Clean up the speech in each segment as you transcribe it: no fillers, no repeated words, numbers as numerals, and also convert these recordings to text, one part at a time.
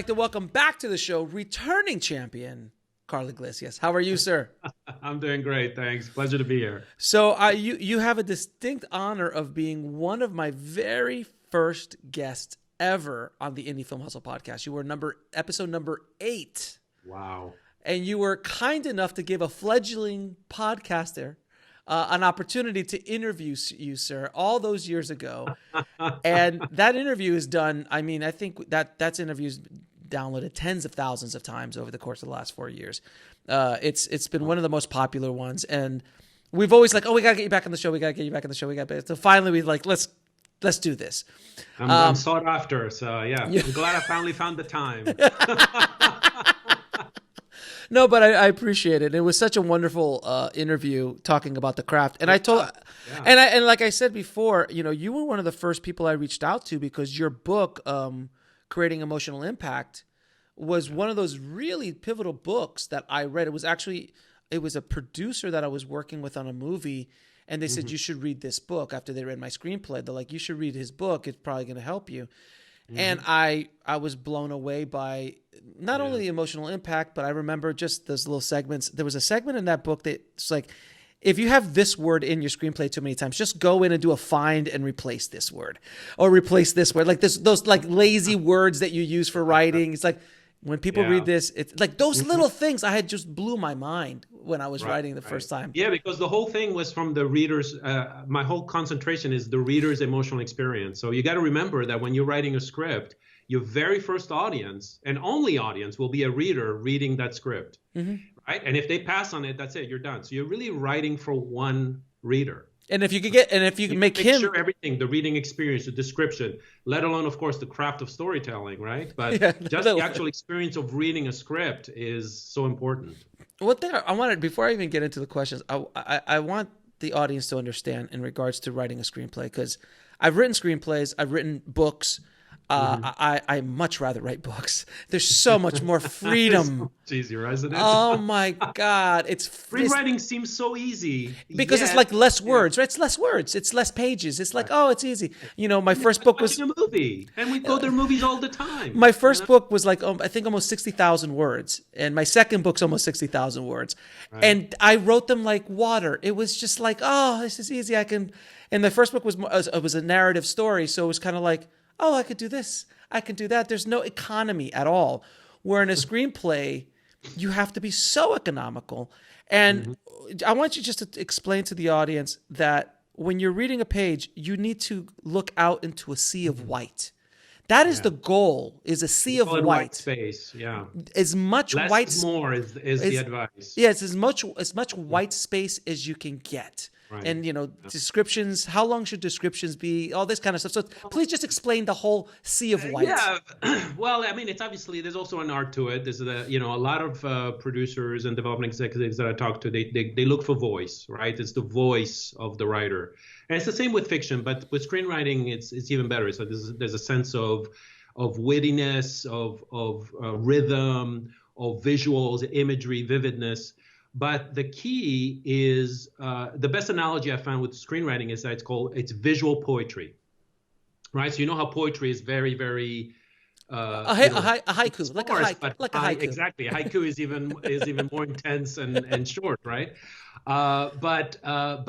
like to welcome back to the show returning champion, Karl Iglesias. How are you, sir? I'm doing great, thanks. Pleasure to be here. So you have a distinct honor of being one of my very first guests ever on the Indie Film Hustle podcast. You were episode number 8. Wow. And you were kind enough to give a fledgling podcaster an opportunity to interview you, sir, all those years ago. And that interview is done. I mean, I think that's interviews downloaded tens of thousands of times over the course of the last 4 years. It's been one of the most popular ones. And we've always like, oh, we got to get you back on the show. We got to get you back on the show. So finally we like, let's do this. I'm sought after. So yeah, I'm glad I finally found the time. No, but I appreciate it. It was such a wonderful interview talking about the craft. And I told, and like I said before, you were one of the first people I reached out to because your book, Creating Emotional Impact, was one of those really pivotal books that I read. It was a producer that I was working with on a movie, and they said, you should read this book after they read my screenplay. They're like, you should read his book. It's probably going to help you. And I was blown away by not only the emotional impact, but I remember just those little segments. There was a segment in that book that's like, if you have this word in your screenplay too many times, just go in and do a find and replace this word or replace this word. Like those like lazy words that you use for writing. It's like when people read this, it's like those little things I had just blew my mind when I was writing the first time. Yeah, because the whole thing was from the reader's, my whole concentration is the reader's emotional experience. So you got to remember that when you're writing a script, your very first audience and only audience will be a reader reading that script, right? And if they pass on it, that's it, you're done. So you're really writing for one reader. And if you can make him sure everything, the reading experience, the description, let alone, of course, the craft of storytelling, right? But just the actual experience of reading a script is so important. One thing I wanted, before I even get into the questions, I want the audience to understand in regards to writing a screenplay, because I've written screenplays, I've written books. I much rather write books. There's so much more freedom. It's easier, isn't it? Oh my God. Screenwriting seems so easy. Because it's like less words, right? It's less words. It's less pages. It's like, oh, it's easy. My first book was a movie, and we go to movies all the time. My first book was like, I think almost 60,000 words. And my second book's almost 60,000 words. Right. And I wrote them like water. It was just like, oh, this is easy. And the first book was a narrative story. So it was kind of like, oh, I could do this, I can do that. There's no economy at all. Where in a screenplay, you have to be so economical. And I want you just to explain to the audience that when you're reading a page, you need to look out into a sea of white. That is the goal, is a sea of white space. Yeah. As much less white is more is the advice. Yeah, it's as much white space as you can get. Right. And, descriptions, how long should descriptions be, all this kind of stuff. So please just explain the whole sea of white. Yeah, well, I mean, it's obviously, there's also an art to it. There's a lot of producers and development executives that I talk to, they look for voice, right? It's the voice of the writer. And it's the same with fiction, but with screenwriting, it's even better. So there's a sense of wittiness, of rhythm, of visuals, imagery, vividness. But the key is the best analogy I found with screenwriting is that it's visual poetry, right? So you know how poetry is very, very a haiku, like a haiku. Exactly, a haiku is even more intense and short, right? But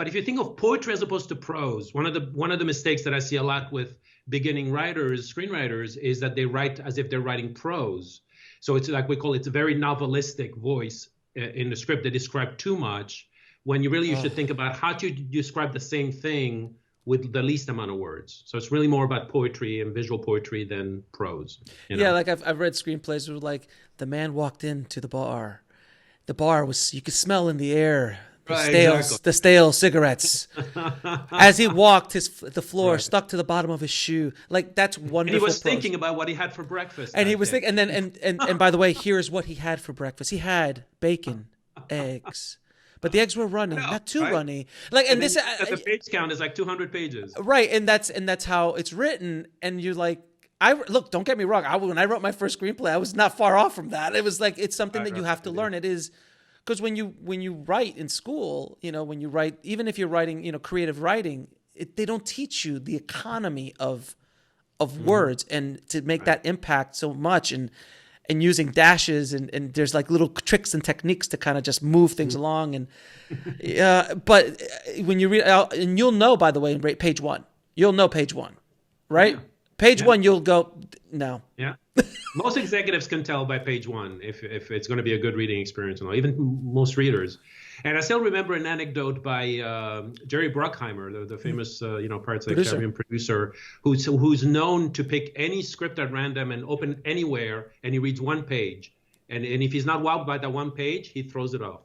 if you think of poetry as opposed to prose, one of the mistakes that I see a lot with beginning screenwriters, is that they write as if they're writing prose. So it's like it's a very novelistic voice in the script. They describe too much when you should think about how to describe the same thing with the least amount of words. So it's really more about poetry and visual poetry than prose. Yeah, like I've read screenplays where like the man walked into the bar. The bar was, you could smell in the air the stale cigarettes. As he walked, the floor stuck to the bottom of his shoe. Like, that's wonderful. And he was thinking about what he had for breakfast. And he was thinking, and by the way, here's what he had for breakfast. He had bacon, eggs. But the eggs were runny, not too runny. Like, and this the page count is like 200 pages. Right, and that's how it's written. And you're like, look, don't get me wrong. When I wrote my first screenplay, I was not far off from that. It was like, it's something that you have to learn. It is. Because when you write in school, when you write, even if you're writing, creative writing, they don't teach you the economy of words and to make that impact so much. And and using dashes and there's like little tricks and techniques to kind of just move things along. And but when you read out, and you'll know, by the way, in page 1, you'll know page 1, right? Yeah. Page 1, you'll go, no. Yeah. Most executives can tell by page 1 if it's going to be a good reading experience or not, even most readers. And I still remember an anecdote by Jerry Bruckheimer, the famous Pirates of the Caribbean producer, who's known to pick any script at random and open it anywhere, and he reads one page. And if he's not wowed by that one page, he throws it off.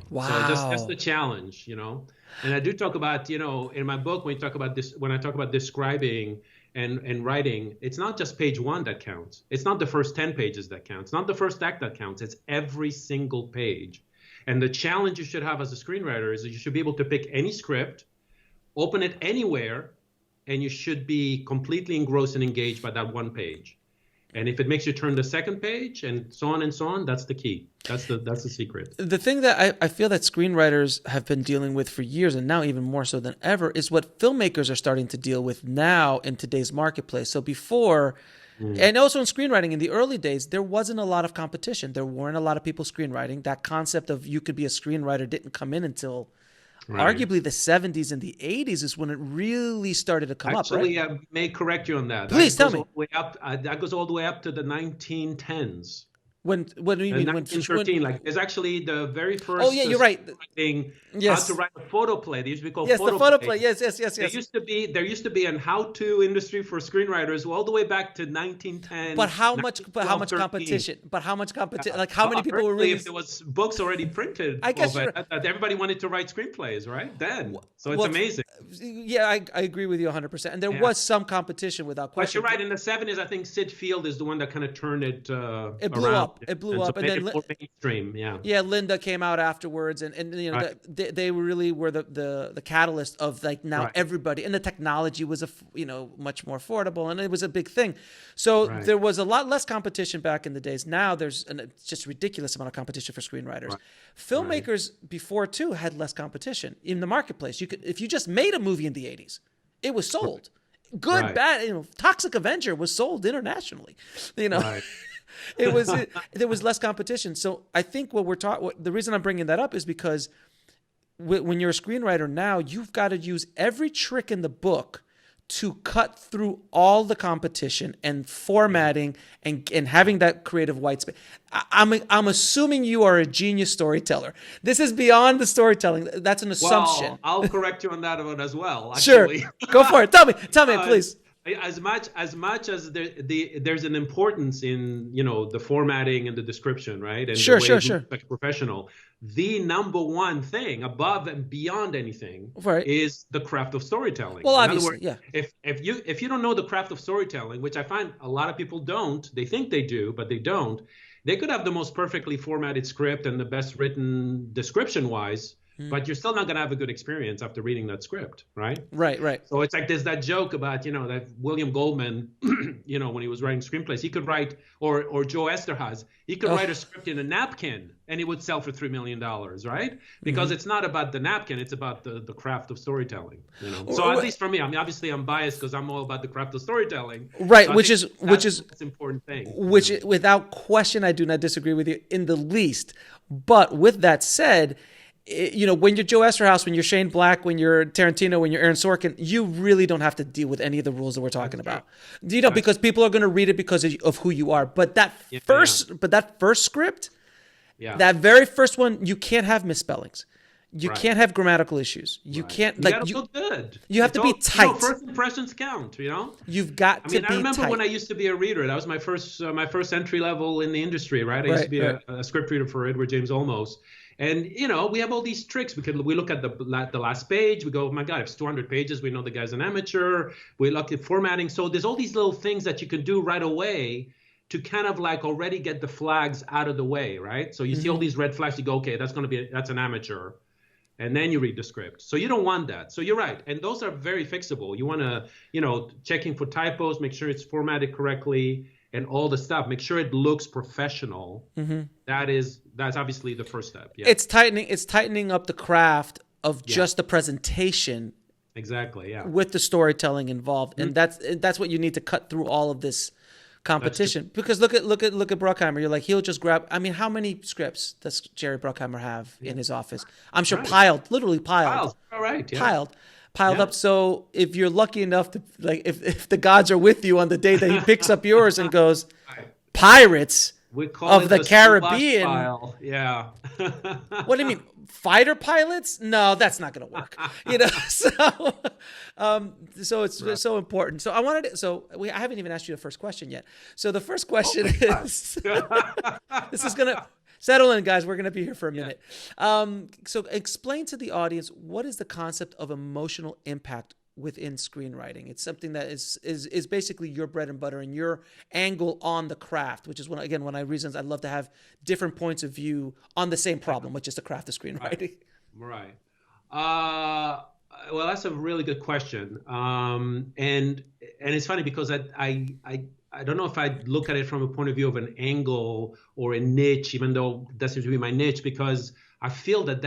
Wow. So that's the challenge, And I do talk about, in my book, when I talk about describing and writing, it's not just page 1 that counts. It's not the first 10 pages that counts. It's not the first act that counts. It's every single page. And the challenge you should have as a screenwriter is that you should be able to pick any script, open it anywhere, and you should be completely engrossed and engaged by that one page. And if it makes you turn the second page and so on, that's the key. That's the secret. The thing that I feel that screenwriters have been dealing with for years, and now even more so than ever, is what filmmakers are starting to deal with now in today's marketplace. So before, and also in screenwriting, in the early days, there wasn't a lot of competition. There weren't a lot of people screenwriting. That concept of you could be a screenwriter didn't come in until arguably the 70s and the 80s is when it really started to come up, right? Actually, I may correct you on that. Please tell me. That goes all the way up to the 1910s. What do you mean? 1913, there's actually the very first. Oh yeah, you're right. Thing, how to write a photo play. They used to be called photo play. Yes. There used to be an how-to industry for screenwriters all the way back to 1910. But how much competition? Like how many people were reading? If there was books already printed, I guess everybody wanted to write screenplays, right? Then, so it's amazing. Yeah, I agree with you 100%. And there was some competition without question. But you're right. In the 70s, I think Sid Field is the one that kind of turned it. It blew up. It blew up, and then mainstream. Yeah, Linda came out afterwards, and they really were the catalyst of everybody, and the technology was much more affordable, and it was a big thing. So there was a lot less competition back in the days. Now there's just ridiculous amount of competition for screenwriters. Filmmakers before too had less competition in the marketplace. If you just made a movie in the 80s, it was sold. Good, bad. Toxic Avenger was sold internationally. There was less competition. So I think the reason I'm bringing that up is because when you're a screenwriter now, you've got to use every trick in the book to cut through all the competition and formatting and having that creative white space. I'm assuming you are a genius storyteller. This is beyond the storytelling. That's an assumption. Well, I'll correct you on that one as well. Actually. Sure, go for it. Tell me, please. As much as there's an importance in the formatting and the description, right? And sure. Like a professional, the number one thing above and beyond anything is the craft of storytelling. Well, obviously, yeah. If you don't know the craft of storytelling, which I find a lot of people don't, they think they do, but they don't. They could have the most perfectly formatted script and the best written description-wise. But you're still not going to have a good experience after reading that script, right? Right. So it's like there's that joke about, that William Goldman, when he was writing screenplays, he could write, or Joe Esterhaz, he could write a script in a napkin and it would sell for $3 million, right? Because it's not about the napkin, it's about the craft of storytelling. So at least for me, obviously I'm biased because I'm all about the craft of storytelling. Right, so which is an important thing. Which, without question, I do not disagree with you in the least. But with that said, when you're Joe Esterhaus, when you're Shane Black, when you're Tarantino, when you're Aaron Sorkin, you really don't have to deal with any of the rules that we're talking about. Because people are going to read it because of who you are. But that first script, that very first one, you can't have misspellings. You can't have grammatical issues. You can't you gotta look good. You have to be tight. First impressions count. You've got to be tight. I remember when I used to be a reader. That was my first entry level in the industry. Right. I used to be a script reader for Edward James Olmos. And, we have all these tricks. We look at the last page. We go, oh, my God, if it's 200 pages, we know the guy's an amateur. We look at formatting. So there's all these little things that you can do right away to kind of already get the flags out of the way, right? So you see all these red flags. You go, okay, that's an amateur. And then you read the script. So you don't want that. So you're right. And those are very fixable. You want to, checking for typos, make sure it's formatted correctly. And all the stuff, make sure it looks professional. That's obviously the first step. Yeah. It's tightening up the craft of just the presentation. Exactly. Yeah. With the storytelling involved, and that's what you need to cut through all of this competition. Because look at Bruckheimer. You're like, he'll just grab. I mean, how many scripts does Jerry Bruckheimer have in his office? I'm sure literally piled. All right, yeah. Piled up. So if you're lucky enough to, like, if the gods are with you on the day that he picks up yours and goes, Pirates of the Caribbean. Yeah. What do you mean? Fighter pilots? No, that's not going to work. So it's so important. So I haven't even asked you the first question yet. So the first question is, this is going to settle in, guys. We're going to be here for a minute. So explain to the audience, what is the concept of emotional impact within screenwriting? It's something that is basically your bread and butter and your angle on the craft, which is one of my reasons I love to have different points of view on the same problem, which is the craft of screenwriting. Right. Well, that's a really good question. And it's funny because I don't know if I look at it from a point of view of an angle or a niche, even though that seems to be my niche, because I feel that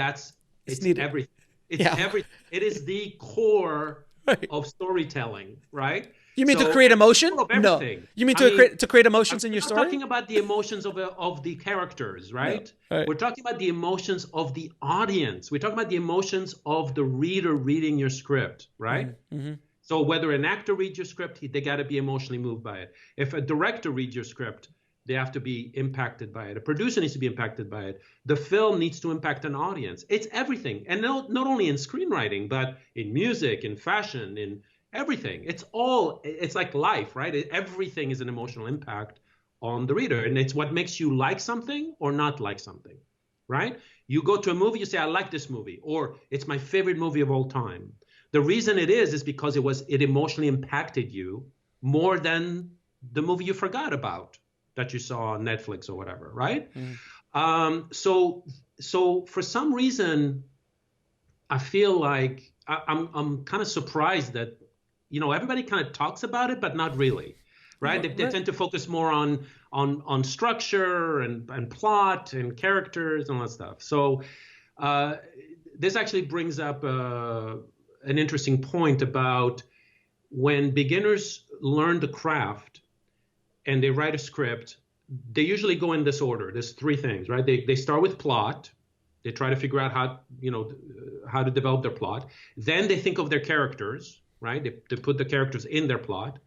it's everything. It's everything. It is the core of storytelling, right? You mean to create emotion? No. You mean to create emotions in your story? We're talking about the emotions of the characters, right? No. Right? We're talking about the emotions of the audience. We're talking about the emotions of the reader reading your script, right? Mm-hmm. So whether an actor reads your script, they got to be emotionally moved by it. If a director reads your script, they have to be impacted by it. A producer needs to be impacted by it. The film needs to impact an audience. It's everything. And not only in screenwriting, but in music, in fashion, in everything. It's like life, right? Everything is an emotional impact on the reader. And it's what makes you like something or not like something, right? You go to a movie, you say, I like this movie, or it's my favorite movie of all time. The reason it is because it emotionally impacted you more than the movie you forgot about that you saw on Netflix or whatever, right? So for some reason, I feel like I'm kind of surprised that, everybody kind of talks about it, but not really, right? They tend to focus more on structure and plot and characters and all that stuff. So this actually brings up an interesting point about when beginners learn the craft and they write a script, they usually go in this order. There's three things, right? They start with plot. They try to figure out how to develop their plot. Then they think of their characters, right? They put the characters in their plot.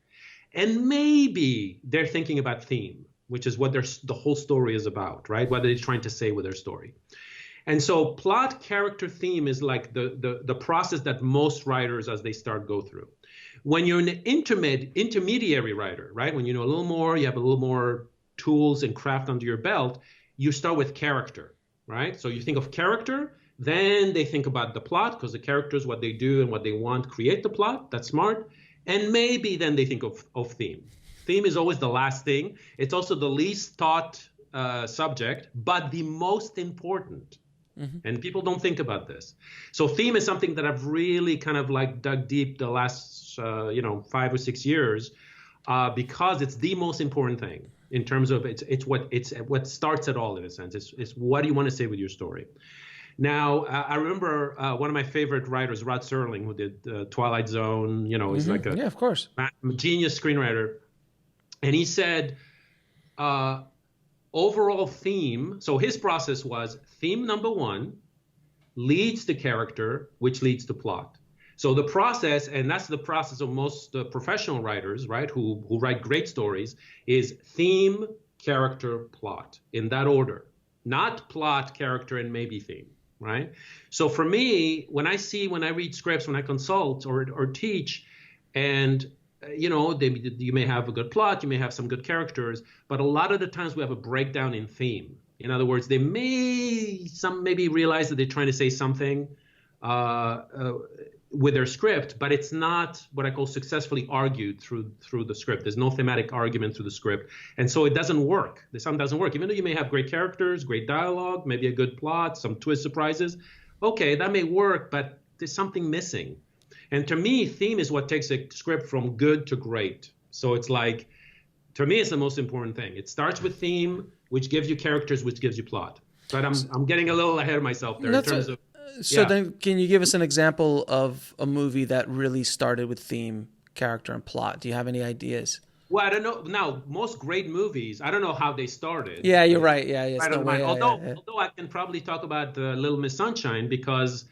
And maybe they're thinking about theme, which is what the whole story is about, right? What are they trying to say with their story? And so plot, character, theme is like the process that most writers, as they start, go through. When you're an intermediary writer, right? When you know a little more, you have a little more tools and craft under your belt, you start with character, right? So you think of character, then they think about the plot, because the characters, what they do and what they want, create the plot. That's smart. And maybe then they think of theme. Theme is always the last thing. It's also the least thought subject, but the most important. Mm-hmm. And people don't think about this. So theme is something that I've really kind of like dug deep the last 5 or 6 years, because it's the most important thing in terms of it's what starts it all, in a sense. It's what do you want to say with your story. Now, I remember one of my favorite writers, Rod Serling, who did Twilight Zone. He's like a of course, genius screenwriter, and he said, overall theme. So his process was theme number one leads to character, which leads to plot. So the process, and that's the process of most professional writers, right, who write great stories, is theme, character, plot, in that order. Not plot, character, and maybe theme, right? So for me, when I read scripts, when I consult or teach, and you may have a good plot, you may have some good characters, but a lot of the times we have a breakdown in theme. In other words, they maybe realize that they're trying to say something with their script, but it's not what I call successfully argued through the script. There's no thematic argument through the script. And so it doesn't work. The song doesn't work. Even though you may have great characters, great dialogue, maybe a good plot, some twist surprises. Okay, that may work, but there's something missing. And to me, theme is what takes a script from good to great. So it's like, to me, it's the most important thing. It starts with theme, which gives you characters, which gives you plot. But I'm getting a little ahead of myself there in terms of. So then can you give us an example of a movie that really started with theme, character, and plot? Do you have any ideas? Well, I don't know. Now, most great movies, I don't know how they started. Yeah, you're right. Yeah, yeah, it's Right no on way. mine. Yeah, yeah, yeah. Although I can probably talk about Little Miss Sunshine because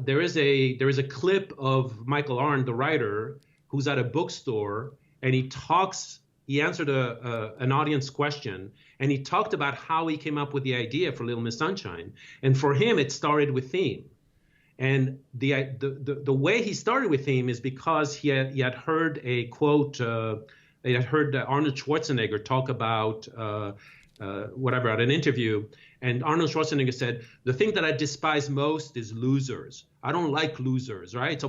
there is a clip of Michael Arndt, the writer, who's at a bookstore and he answered an audience question, and he talked about how he came up with the idea for Little Miss Sunshine. And for him, it started with theme. And the way he started with theme is because he had heard a quote. He had heard Arnold Schwarzenegger talk about whatever at an interview, and Arnold Schwarzenegger said, "The thing that I despise most is losers. I don't like losers, right? So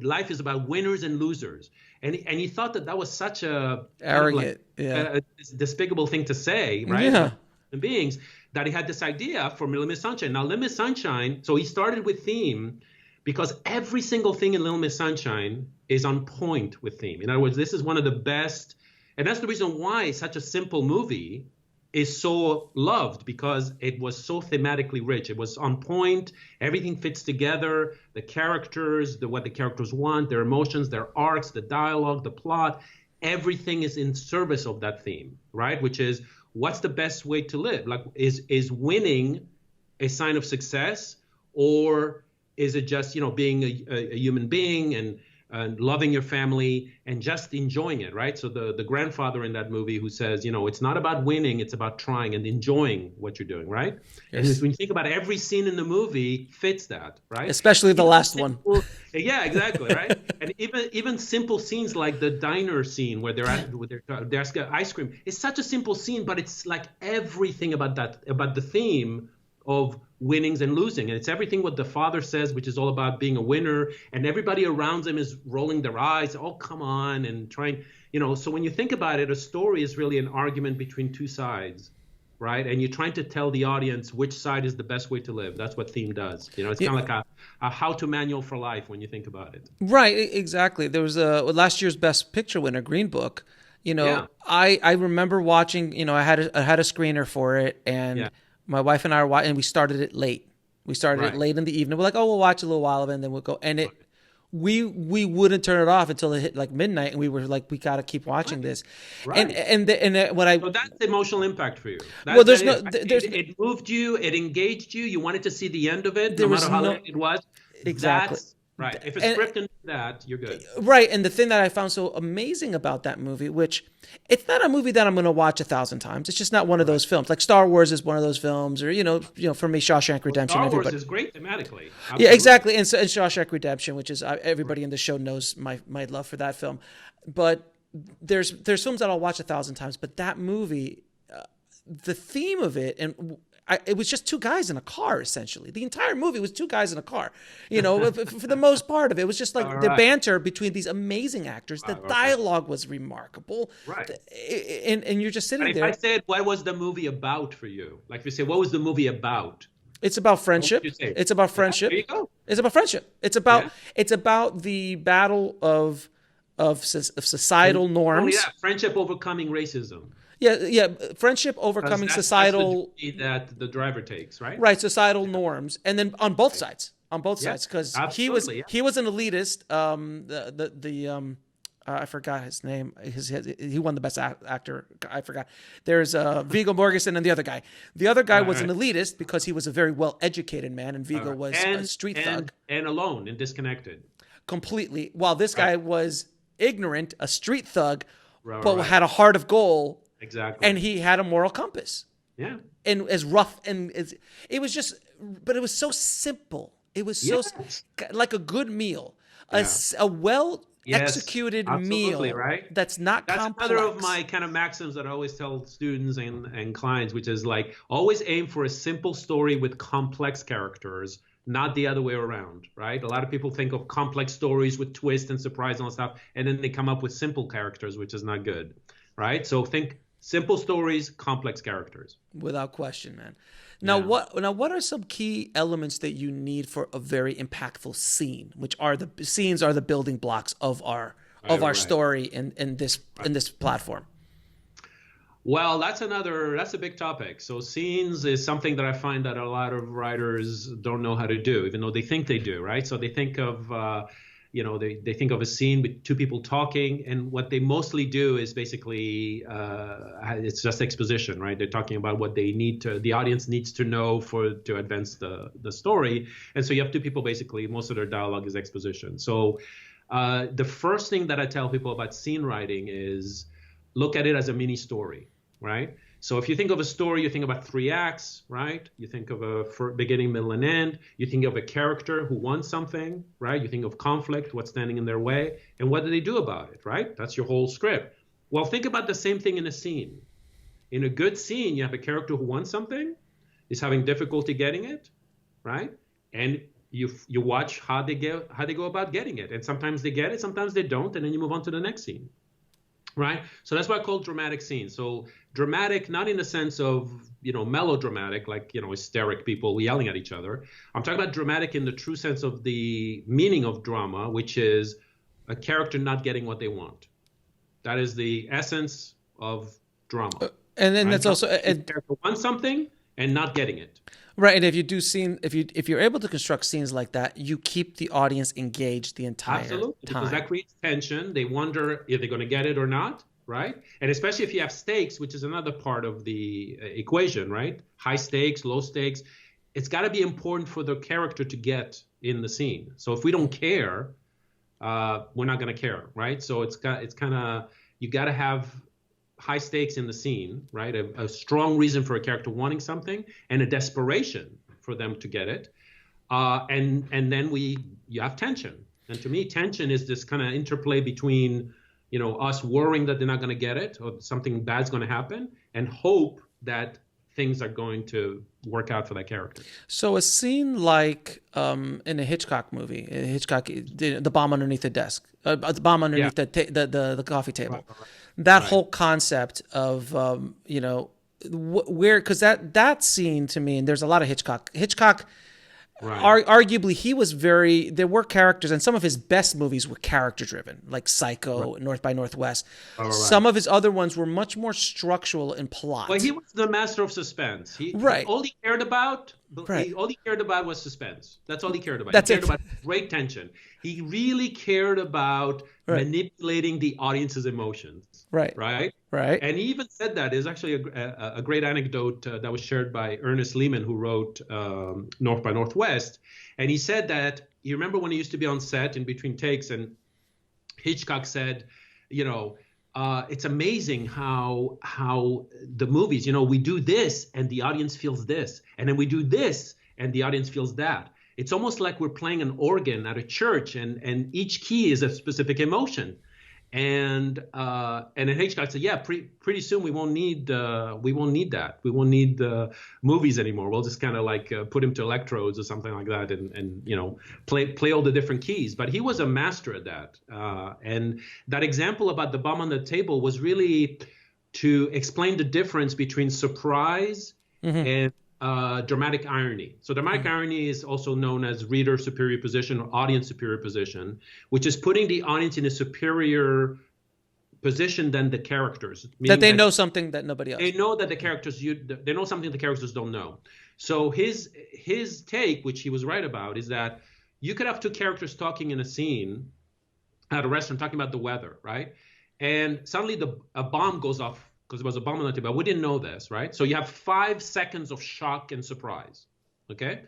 life is about winners and losers." And he thought that was such a Arrogant, a despicable thing to say, right? Yeah. About human beings, that he had this idea for Little Miss Sunshine. Now, Little Miss Sunshine, so he started with theme because every single thing in Little Miss Sunshine is on point with theme. In other words, this is one of the best, and that's the reason why such a simple movie is so loved, because it was so thematically rich. It was on point. Everything fits together. The characters, what the characters want, their emotions, their arcs, the dialogue, the plot, everything is in service of that theme, right? Which is, what's the best way to live? Like, is winning a sign of success, or is it just, being a human being and loving your family and just enjoying it, right? So the grandfather in that movie who says, it's not about winning, it's about trying and enjoying what you're doing, right? Yes. And when you think about it, every scene in the movie fits that, right? Especially the last one. Yeah, exactly, right? And even simple scenes like the diner scene where they're asking ice cream. It's such a simple scene, but it's like everything about the theme of winnings and losing. And it's everything what the father says, which is all about being a winner, and everybody around him is rolling their eyes, oh, come on, and trying, so when you think about it, a story is really an argument between two sides, right? And you're trying to tell the audience which side is the best way to live. That's what theme does. It's kind of like a how-to manual for life when you think about it. Right, exactly. There was last year's Best Picture winner, Green Book. I remember watching, I had a screener for it, and my wife and I were watching, and we started it late. We started it late in the evening. We're like, oh, we'll watch a little while of it, and then we'll go. And we wouldn't turn it off until it hit like midnight, and we were like, we got to keep watching this. Right. And what I so that's the emotional impact for you. It moved you, it engaged you. You wanted to see the end of it, no matter how late it was. Exactly. Right. If it's scripted that, you're good. Right. And the thing that I found so amazing about that movie, which it's not a movie that I'm going to watch 1,000 times. It's just not one of those films. Like Star Wars is one of those films, or for me, Shawshank Redemption. Star Wars is great thematically. Absolutely. Yeah, exactly. And Shawshank Redemption, which is everybody in the show knows my love for that film. But there's films that I'll watch 1,000 times, but that movie, the theme of it, and it was just two guys in a car, essentially. The entire movie was two guys in a car. For the most part of it was just like the banter between these amazing actors. The dialogue was remarkable. Right. And you're just sitting there. If I said, what was the movie about for you? Like if you say, what was the movie about? It's about friendship. It's about friendship. There you go. It's about friendship. It's about the battle of societal norms. Only that, friendship overcoming racism. Yeah. Friendship overcoming societal. That's the that the driver takes, right? Right, societal norms, and then on both sides, because he was an elitist. I forgot his name. He won the best actor. I forgot. There's Viggo Mortensen and the other guy. The other guy was an elitist because he was a very well-educated man, and Viggo was a street thug and alone and disconnected. Completely. While this guy was ignorant, a street thug, but had a heart of gold. Exactly. And he had a moral compass. Yeah. And as rough it was just, but it was so simple. It was so like a good meal, a well executed meal, right? That's not complex. Another of my kind of maxims that I always tell students and clients, which is like, always aim for a simple story with complex characters, not the other way around, right? A lot of people think of complex stories with twists and surprise and all that stuff, and then they come up with simple characters, which is not good, right? So think simple stories, complex characters. Without question, man. Now, what are some key elements that you need for a very impactful scene? Which are the scenes are the building blocks of our story in this platform. Well, that's a big topic. So scenes is something that I find that a lot of writers don't know how to do, even though they think they do, right? So they think of they think of a scene with two people talking, and what they mostly do is basically it's just exposition, right? They're talking about what the audience needs to know to advance the story. And so you have two people, basically most of their dialogue is exposition. So the first thing that I tell people about scene writing is look at it as a mini story, right? So if you think of a story, you think about 3 acts, right? You think of a beginning, middle, and end. You think of a character who wants something, right? You think of conflict, what's standing in their way, and what do they do about it, right? That's your whole script. Well, think about the same thing in a scene. In a good scene, you have a character who wants something, is having difficulty getting it, right? And you watch how they go about getting it. And sometimes they get it, sometimes they don't, and then you move on to the next scene. Right. So that's why I call dramatic scenes. So dramatic, not in the sense of, melodramatic, like, hysteric people yelling at each other. I'm talking about dramatic in the true sense of the meaning of drama, which is a character not getting what they want. That is the essence of drama. And then that's also a character wants something and not getting it. Right, and if you're able to construct scenes like that, you keep the audience engaged the entire Absolutely, time. Because that creates tension. They wonder if they're going to get it or not, right? And especially if you have stakes, which is another part of the equation, right? High stakes, low stakes. It's got to be important for the character to get in the scene. So if we don't care, we're not going to care, right? So you got to have high stakes in the scene, right? A strong reason for a character wanting something and a desperation for them to get it. And then you have tension. And to me, tension is this kind of interplay between, us worrying that they're not going to get it or something bad's going to happen, and hope that things are going to work out for that character. So a scene like in a Hitchcock movie, the bomb underneath the desk, the bomb underneath the coffee table, right. That whole concept of where, because that scene to me, and there's a lot of Hitchcock. Right. Arguably, there were characters, and some of his best movies were character driven, like Psycho, right. North by Northwest. Oh, right. Some of his other ones were much more structural in plot. Well, he was the master of suspense. All he cared about was suspense. That's all he cared about. He cared about great tension. He really cared about manipulating the audience's emotions. Right. And he even said that. There's actually a great anecdote that was shared by Ernest Lehman, who wrote North by Northwest. And he said that, you remember when he used to be on set in between takes, and Hitchcock said, it's amazing how the movies, we do this and the audience feels this, and then we do this and the audience feels that. It's almost like we're playing an organ at a church, and each key is a specific emotion. And then Hitchcock said, pretty soon we won't need that. We won't need the movies anymore. We'll just kind of like put him to electrodes or something like that, and play all the different keys. But he was a master at that. And that example about the bomb on the table was really to explain the difference between surprise and dramatic irony. So dramatic irony is also known as reader superior position or audience superior position, which is putting the audience in a superior position than the characters. That they know something that nobody else. They know that they know something the characters don't know. So his take, which he was right about, is that you could have two characters talking in a scene at a restaurant talking about the weather, right? And suddenly a bomb goes off, because there was a bomb on the table. We didn't know this, right? So you have 5 seconds of shock and surprise, okay?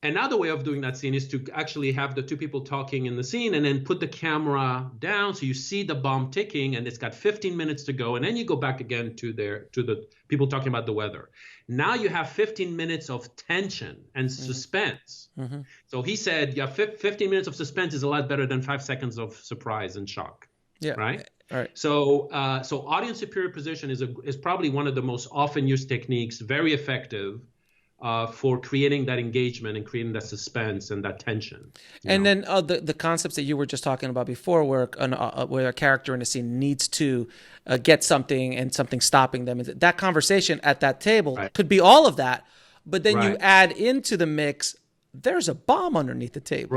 Another way of doing that scene is to actually have the two people talking in the scene and then put the camera down so you see the bomb ticking, and it's got 15 minutes to go, and then you go back again to the people talking about the weather. Now you have 15 minutes of tension and suspense. Mm-hmm. So he said, 15 minutes of suspense is a lot better than 5 seconds of surprise and shock, right? All right. So audience superior position is probably one of the most often used techniques, very effective for creating that engagement and creating that suspense and that tension. And then the concepts that you were just talking about before, where a character in a scene needs to get something and something stopping them, that conversation at that table could be all of that, but then you add into the mix, there's a bomb underneath the table.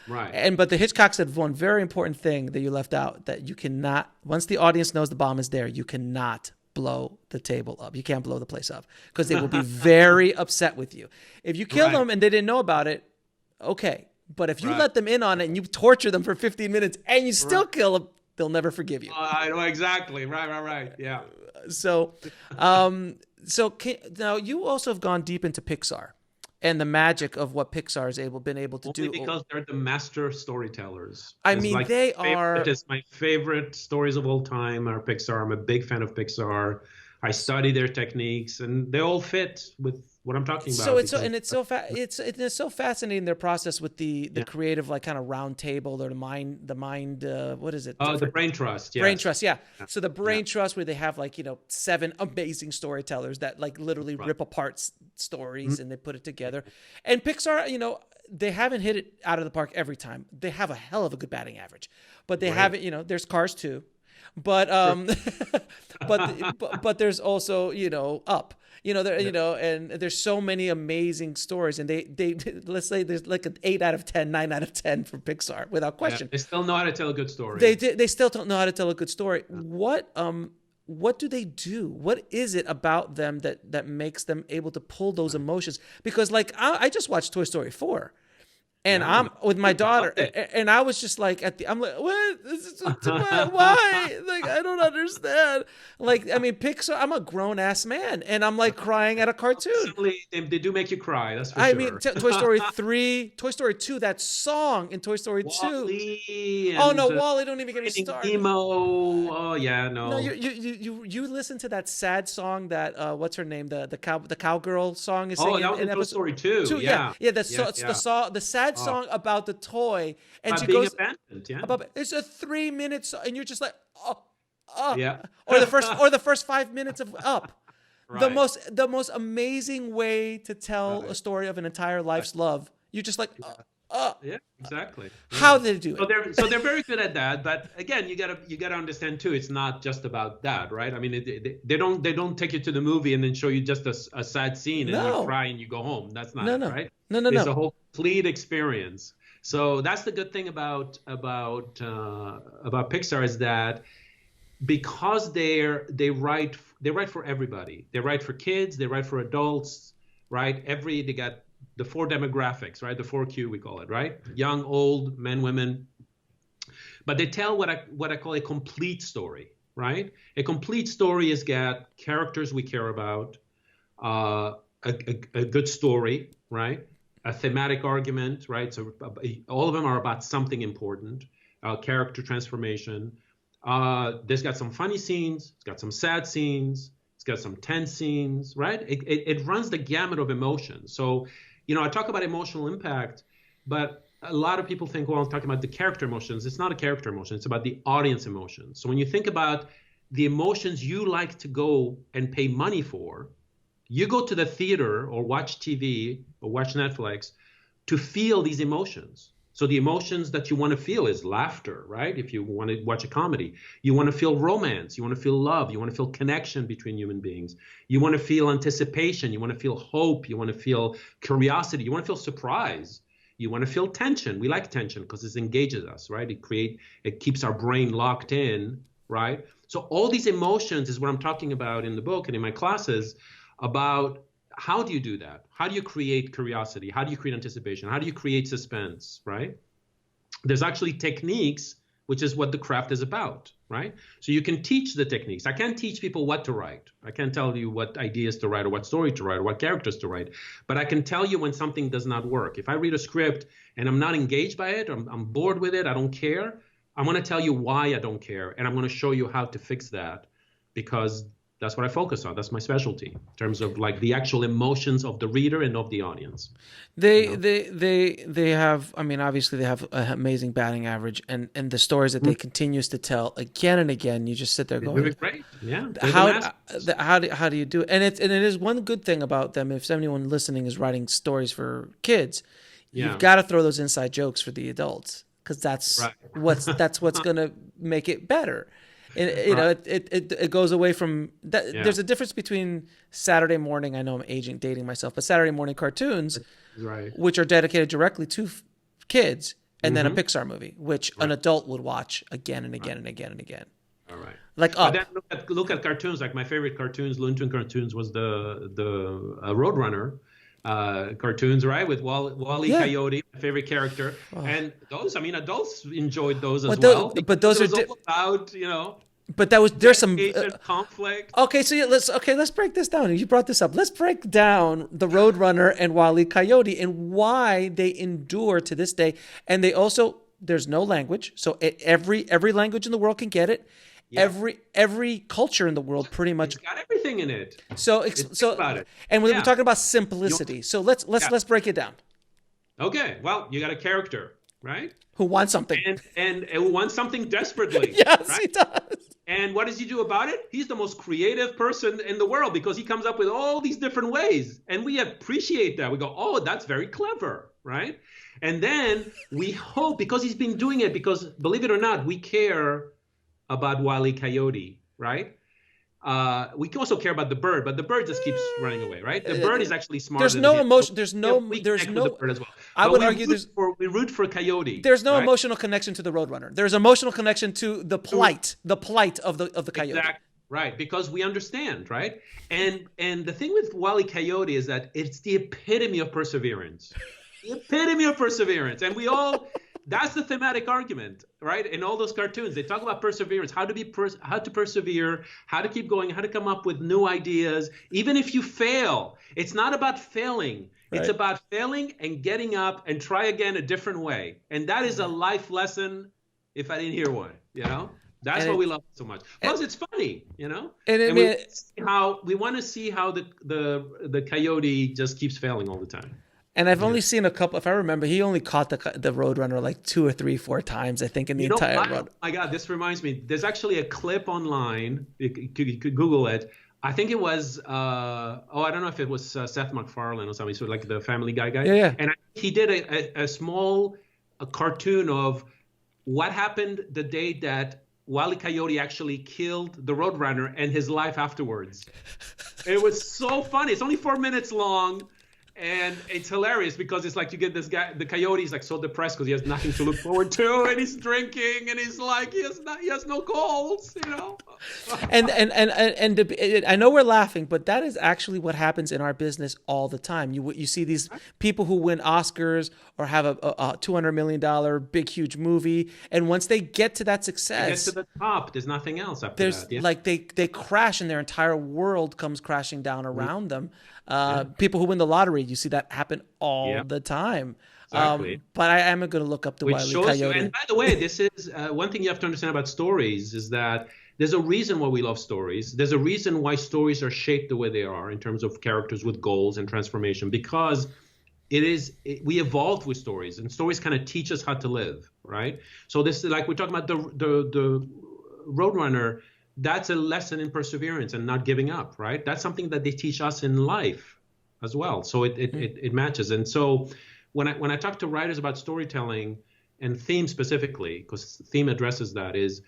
Right. But the Hitchcock said one very important thing that you left out, that you cannot, once the audience knows the bomb is there, you cannot blow the table up. You can't blow the place up, because they will be very upset with you. If you kill them and they didn't know about it, okay, But if you Right. let them in on it and you torture them for 15 minutes and you still kill them, they'll never forgive you. I know exactly. Right. Yeah. So, now you also have gone deep into Pixar and the magic of what Pixar has been able to Only do. because they're the master storytellers. I mean, they are. It's my favorite stories of all time are Pixar. I'm a big fan of Pixar. I study their techniques, and they all fit with what I'm talking about. So it's so fascinating, their process with the creative, like, kind of round table, or the mind what is it? The brain trust. Yes. Brain trust, yeah. So the brain trust, where they have, like, 7 amazing storytellers that, like, literally rip apart stories and they put it together. And Pixar, they haven't hit it out of the park every time. They have a hell of a good batting average, but they haven't. There's Cars 2, but but there's also Up. And there's so many amazing stories, and they let's say there's like an 8 out of 10, 9 out of 10 for Pixar without question. They still know how to tell a good story. They still don't know how to tell a good story. What do they do? What is it about them that makes them able to pull those emotions? Because, like, I just watched Toy Story 4. And I'm with my daughter, and I was just like, I'm like, what? This is why? Like, I don't understand. Like, I mean, Pixar. I'm a grown ass man, and I'm like crying at a cartoon. They do make you cry. That's for sure. I mean, Toy Story 3, Toy Story 2. That song in Toy Story 2. Oh no, Wall-E! Don't even get me started. Emo. Oh yeah, no. No, you listen to that sad song that what's her name, the cowgirl song is singing. Oh, that was in Toy Story 2. Yeah. The sad song about the toy, and she goes abandoned. Yeah, it's a 3-minute song, and you're just like, yeah, or the first 5 minutes of Up. Right. The most amazing way to tell a story of an entire life's love. You're just like, yeah, exactly. How did they do it? So they're very good at that. But again, you gotta understand too. It's not just about that, right? I mean, they don't take you to the movie and then show you just a sad scene and you cry and you go home. That's not it, right? No. It's a whole complete experience. So that's the good thing about Pixar, is that because they write for everybody. They write for kids. They write for adults, right? They got the 4 demographics, right? The 4Q, we call it, right? Young, old, men, women. But they tell what I call a complete story, right? A complete story has got characters we care about, a good story, right? A thematic argument, right? So all of them are about something important, character transformation. There's got some funny scenes. It's got some sad scenes. It's got some tense scenes, right? It runs the gamut of emotions. So, I talk about emotional impact, but a lot of people think, well, I'm talking about the character emotions. It's not a character emotion. It's about the audience emotions. So when you think about the emotions you like to go and pay money for, you go to the theater or watch TV or watch Netflix to feel these emotions. So the emotions that you want to feel is laughter, right? If you want to watch a comedy, you want to feel romance, you want to feel love, you want to feel connection between human beings. You want to feel anticipation, you want to feel hope, you want to feel curiosity, you want to feel surprise. You want to feel tension. We like tension because it engages us, right? It keeps our brain locked in, right? So all these emotions is what I'm talking about in the book and in my classes about how do you do that? How do you create curiosity? How do you create anticipation? How do you create suspense, right? There's actually techniques, which is what the craft is about, right? So you can teach the techniques. I can't teach people what to write. I can't tell you what ideas to write or what story to write or what characters to write. But I can tell you when something does not work. If I read a script and I'm not engaged by it, or I'm bored with it, I don't care, I'm going to tell you why I don't care. And I'm going to show you how to fix that, because that's what I focus on. That's my specialty in terms of like the actual emotions of the reader and of the audience. They have, I mean, obviously they have an amazing batting average, and the stories that they continues to tell again and again. You just sit there going, great. Yeah. How do you do it? And it is one good thing about them. If anyone listening is writing stories for kids, you've got to throw those inside jokes for the adults, because that's what's going to make it better. It goes away from that. Yeah. There's a difference between Saturday morning. I know I'm dating myself, but Saturday morning cartoons, which are dedicated directly to kids, and then a Pixar movie, which an adult would watch again and again and again and again. All right. Like Up. But then look at cartoons. Like my favorite cartoons, Looney Tunes cartoons, was the Roadrunner, cartoons, right? With Wall-E Yeah. Coyote, my favorite character, and those, I mean, adults enjoyed those as But well but because those it are was all about, but that was there's some dedication, conflict. okay. So yeah, let's break this down. You brought this up. Let's break down the Roadrunner and Wall-E Coyote and why they endure to this day. And they also there's no language, so every language in the world can get it. Yeah. Every culture in the world pretty much It's got everything in it. so about it. and we're Yeah. talking about simplicity. So let's break it down. Okay, well, you got a character, right? Who wants something? And wants something desperately. Yes, right? he does. And what does he do about it? He's the most creative person in the world because he comes up with all these different ways. And we appreciate that. We go, oh, that's very clever, right? And then we hope, because he's been doing it, because believe it or not, we care about Wall-E Coyote, right? We can also care about the bird, but the bird just keeps running away, right? The bird is actually smarter. There's than no him. emotion. We connect with the bird as well. I But would we argue we root for Coyote. there's no right? emotional connection to the Roadrunner. There's emotional connection to the plight of the coyote. Exactly. Right, because we understand, right? And the thing with Wall-E Coyote is that it's the epitome of perseverance. The epitome of perseverance. And we all, that's the thematic argument, right? In all those cartoons, they talk about perseverance, how to persevere, how to keep going, how to come up with new ideas, even if you fail. It's not about failing. It's Right. about failing and getting up and try again a different way. And that is a life lesson if I didn't hear one, That's And why it- we love it so much. Plus, it's funny, And we want to see how the coyote just keeps failing all the time. And I've only seen a couple. If I remember, he only caught the Roadrunner like 2 or 3 4 times, I think, in the entire run. My God, this reminds me. There's actually a clip online. You could Google it. I think it was. I don't know if it was Seth MacFarlane or something. So like the Family Guy guy. Yeah. And he did a small cartoon of what happened the day that Wall-E Coyote actually killed the Roadrunner and his life afterwards. It was so funny. It's only 4 minutes long. And it's hilarious because it's like you get this guy, the coyote is like so depressed because he has nothing to look forward to, and he's drinking, and he's like he has no goals, And I know we're laughing, but that is actually what happens in our business all the time. You see these people who win Oscars or have a $200 million big huge movie, and once they get to that success, they get to the top. There's nothing else after that. Yeah. Like they crash, and their entire world comes crashing down around them. People who win the lottery, you see that happen all the time. Exactly. But I am going to look up the Wall-E Coyote. And by the way, this is one thing you have to understand about stories is that there's a reason why we love stories. There's a reason why stories are shaped the way they are in terms of characters with goals and transformation, because we evolved with stories, and stories kind of teach us how to live, right? So this is like we're talking about the Roadrunner. That's a lesson in perseverance and not giving up, right? That's something that they teach us in life as well. So it matches. And so when I talk to writers about storytelling and theme specifically, because theme addresses that, is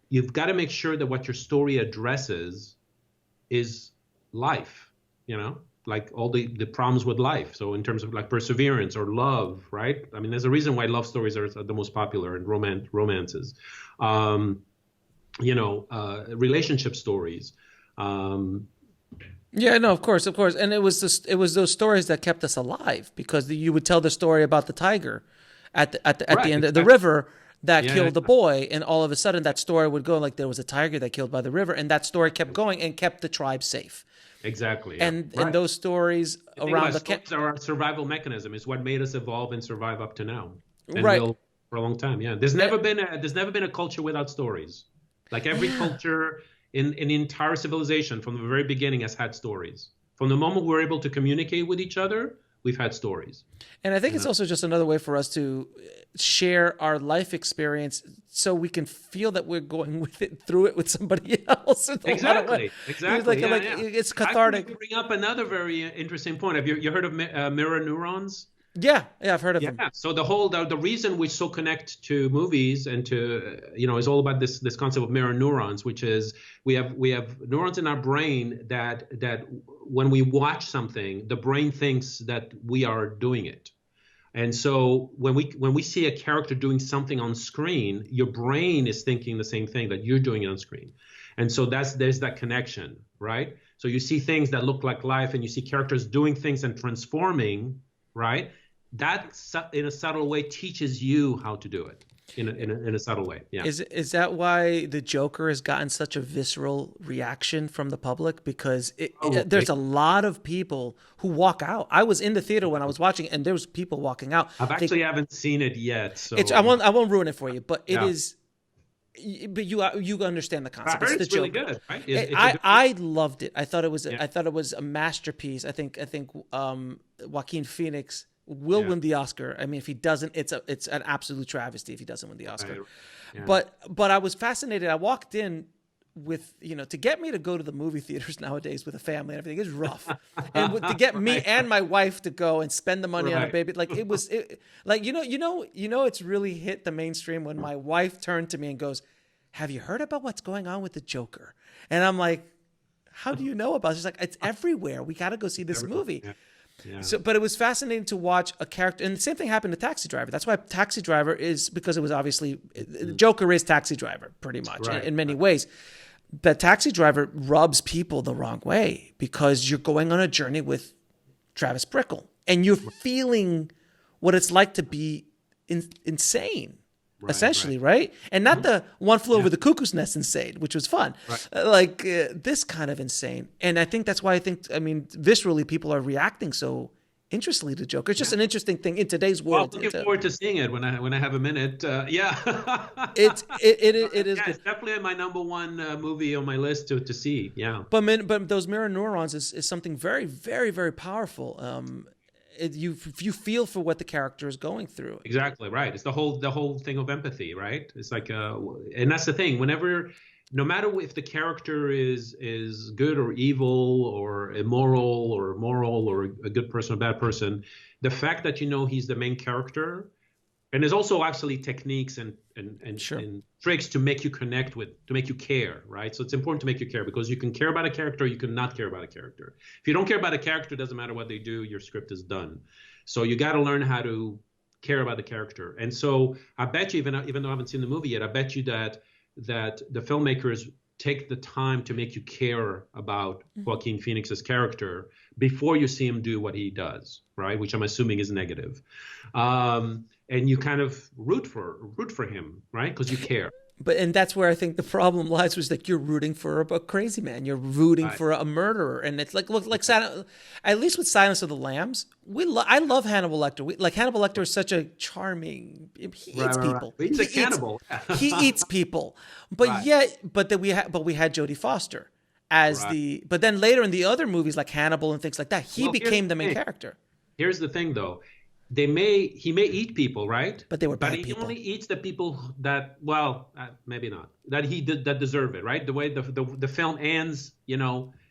you've got to make sure that what your story addresses is life, like all the problems with life. So in terms of like perseverance or love, right? I mean, there's a reason why love stories are the most popular in romances. Relationship stories. Yeah, no, of course, and it was those stories that kept us alive, because you would tell the story about the tiger at the end of the river that killed the boy, and all of a sudden that story would go like there was a tiger that killed by the river, and that story kept going and kept the tribe safe. Exactly. And those stories around stories are our survival mechanism. It's what made us evolve and survive up to now. And right. will for a long time. Yeah. There's never been a culture without stories. Like every culture in the entire civilization from the very beginning has had stories. From the moment we're able to communicate with each other, we've had stories. And I think it's also just another way for us to share our life experience so we can feel that we're going through it with somebody else. Exactly. It's cathartic. I bring up another very interesting point. Have you heard of mirror neurons? Yeah, I've heard of them. So the reason we so connect to movies and to is all about this concept of mirror neurons, which is we have neurons in our brain that when we watch something, the brain thinks that we are doing it. And so when we see a character doing something on screen, your brain is thinking the same thing that you're doing it on screen. And so there's that connection, right? So you see things that look like life, and you see characters doing things and transforming, right? That in a subtle way teaches you how to do it in a subtle way. Yeah. Is that why the Joker has gotten such a visceral reaction from the public? Because there's a lot of people who walk out. I was in the theater when I was watching, and there was people walking out. I haven't seen it yet, so I won't ruin it for you, but it is. But you understand the concept. I heard it's the really Joker. good, right? I loved it. I thought it was a masterpiece. I think Joaquin Phoenix will win the Oscar. I mean, if he doesn't, it's an absolute travesty if he doesn't win the Oscar. Yeah. But I was fascinated. I walked in with, to get me to go to the movie theaters nowadays with a family and everything is rough. And to get me and my wife to go and spend the money on a baby, like it's really hit the mainstream when my wife turned to me and goes, "Have you heard about what's going on with the Joker?" And I'm like, "How do you know about it?" She's like, "It's everywhere. We got to go see this movie." Yeah. Yeah. So, but it was fascinating to watch a character, and the same thing happened to Taxi Driver. That's why Taxi Driver is, because it was obviously Joker is Taxi Driver pretty much in many ways. But Taxi Driver rubs people the wrong way because you're going on a journey with Travis Bickle, and you're feeling what it's like to be insane. Essentially, right? And not the One Flew Over the Cuckoo's Nest insane, which was fun. This kind of insane. And I think that's why viscerally people are reacting so interestingly to Joker. It's just an interesting thing in today's world. Looking forward to seeing it when I have a minute. It is. It's definitely my number one movie on my list to see. Yeah. But those mirror neurons is something very, very, very powerful. You feel for what the character is going through. Exactly right. It's the whole thing of empathy, right? It's like and that's the thing. No matter if the character is good or evil or immoral or moral or a good person or bad person, the fact that he's the main character, and there's also actually techniques and tricks to make you connect with, to make you care, right? So it's important to make you care, because you can care about a character, you can not care about a character. If you don't care about a character, it doesn't matter what they do, your script is done. So you got to learn how to care about the character. And so I bet you, even though I haven't seen the movie yet, I bet you that the filmmakers take the time to make you care about Joaquin Phoenix's character before you see him do what he does, right? Which I'm assuming is negative. And you kind of root for him, right? Because you care. And that's where I think the problem lies, was that you're rooting for a crazy man. You're rooting for a murderer. And it's like at least with Silence of the Lambs, I love Hannibal Lecter. Hannibal Lecter is such a charming, he eats people. He's a cannibal. He eats people. But we had Jodie Foster as but then later in the other movies like Hannibal and things like that, he became the main character. Here's the thing though. He may eat people, right? But they were bad people. But he only eats the people that, maybe not, that deserve it, right? The way the film ends,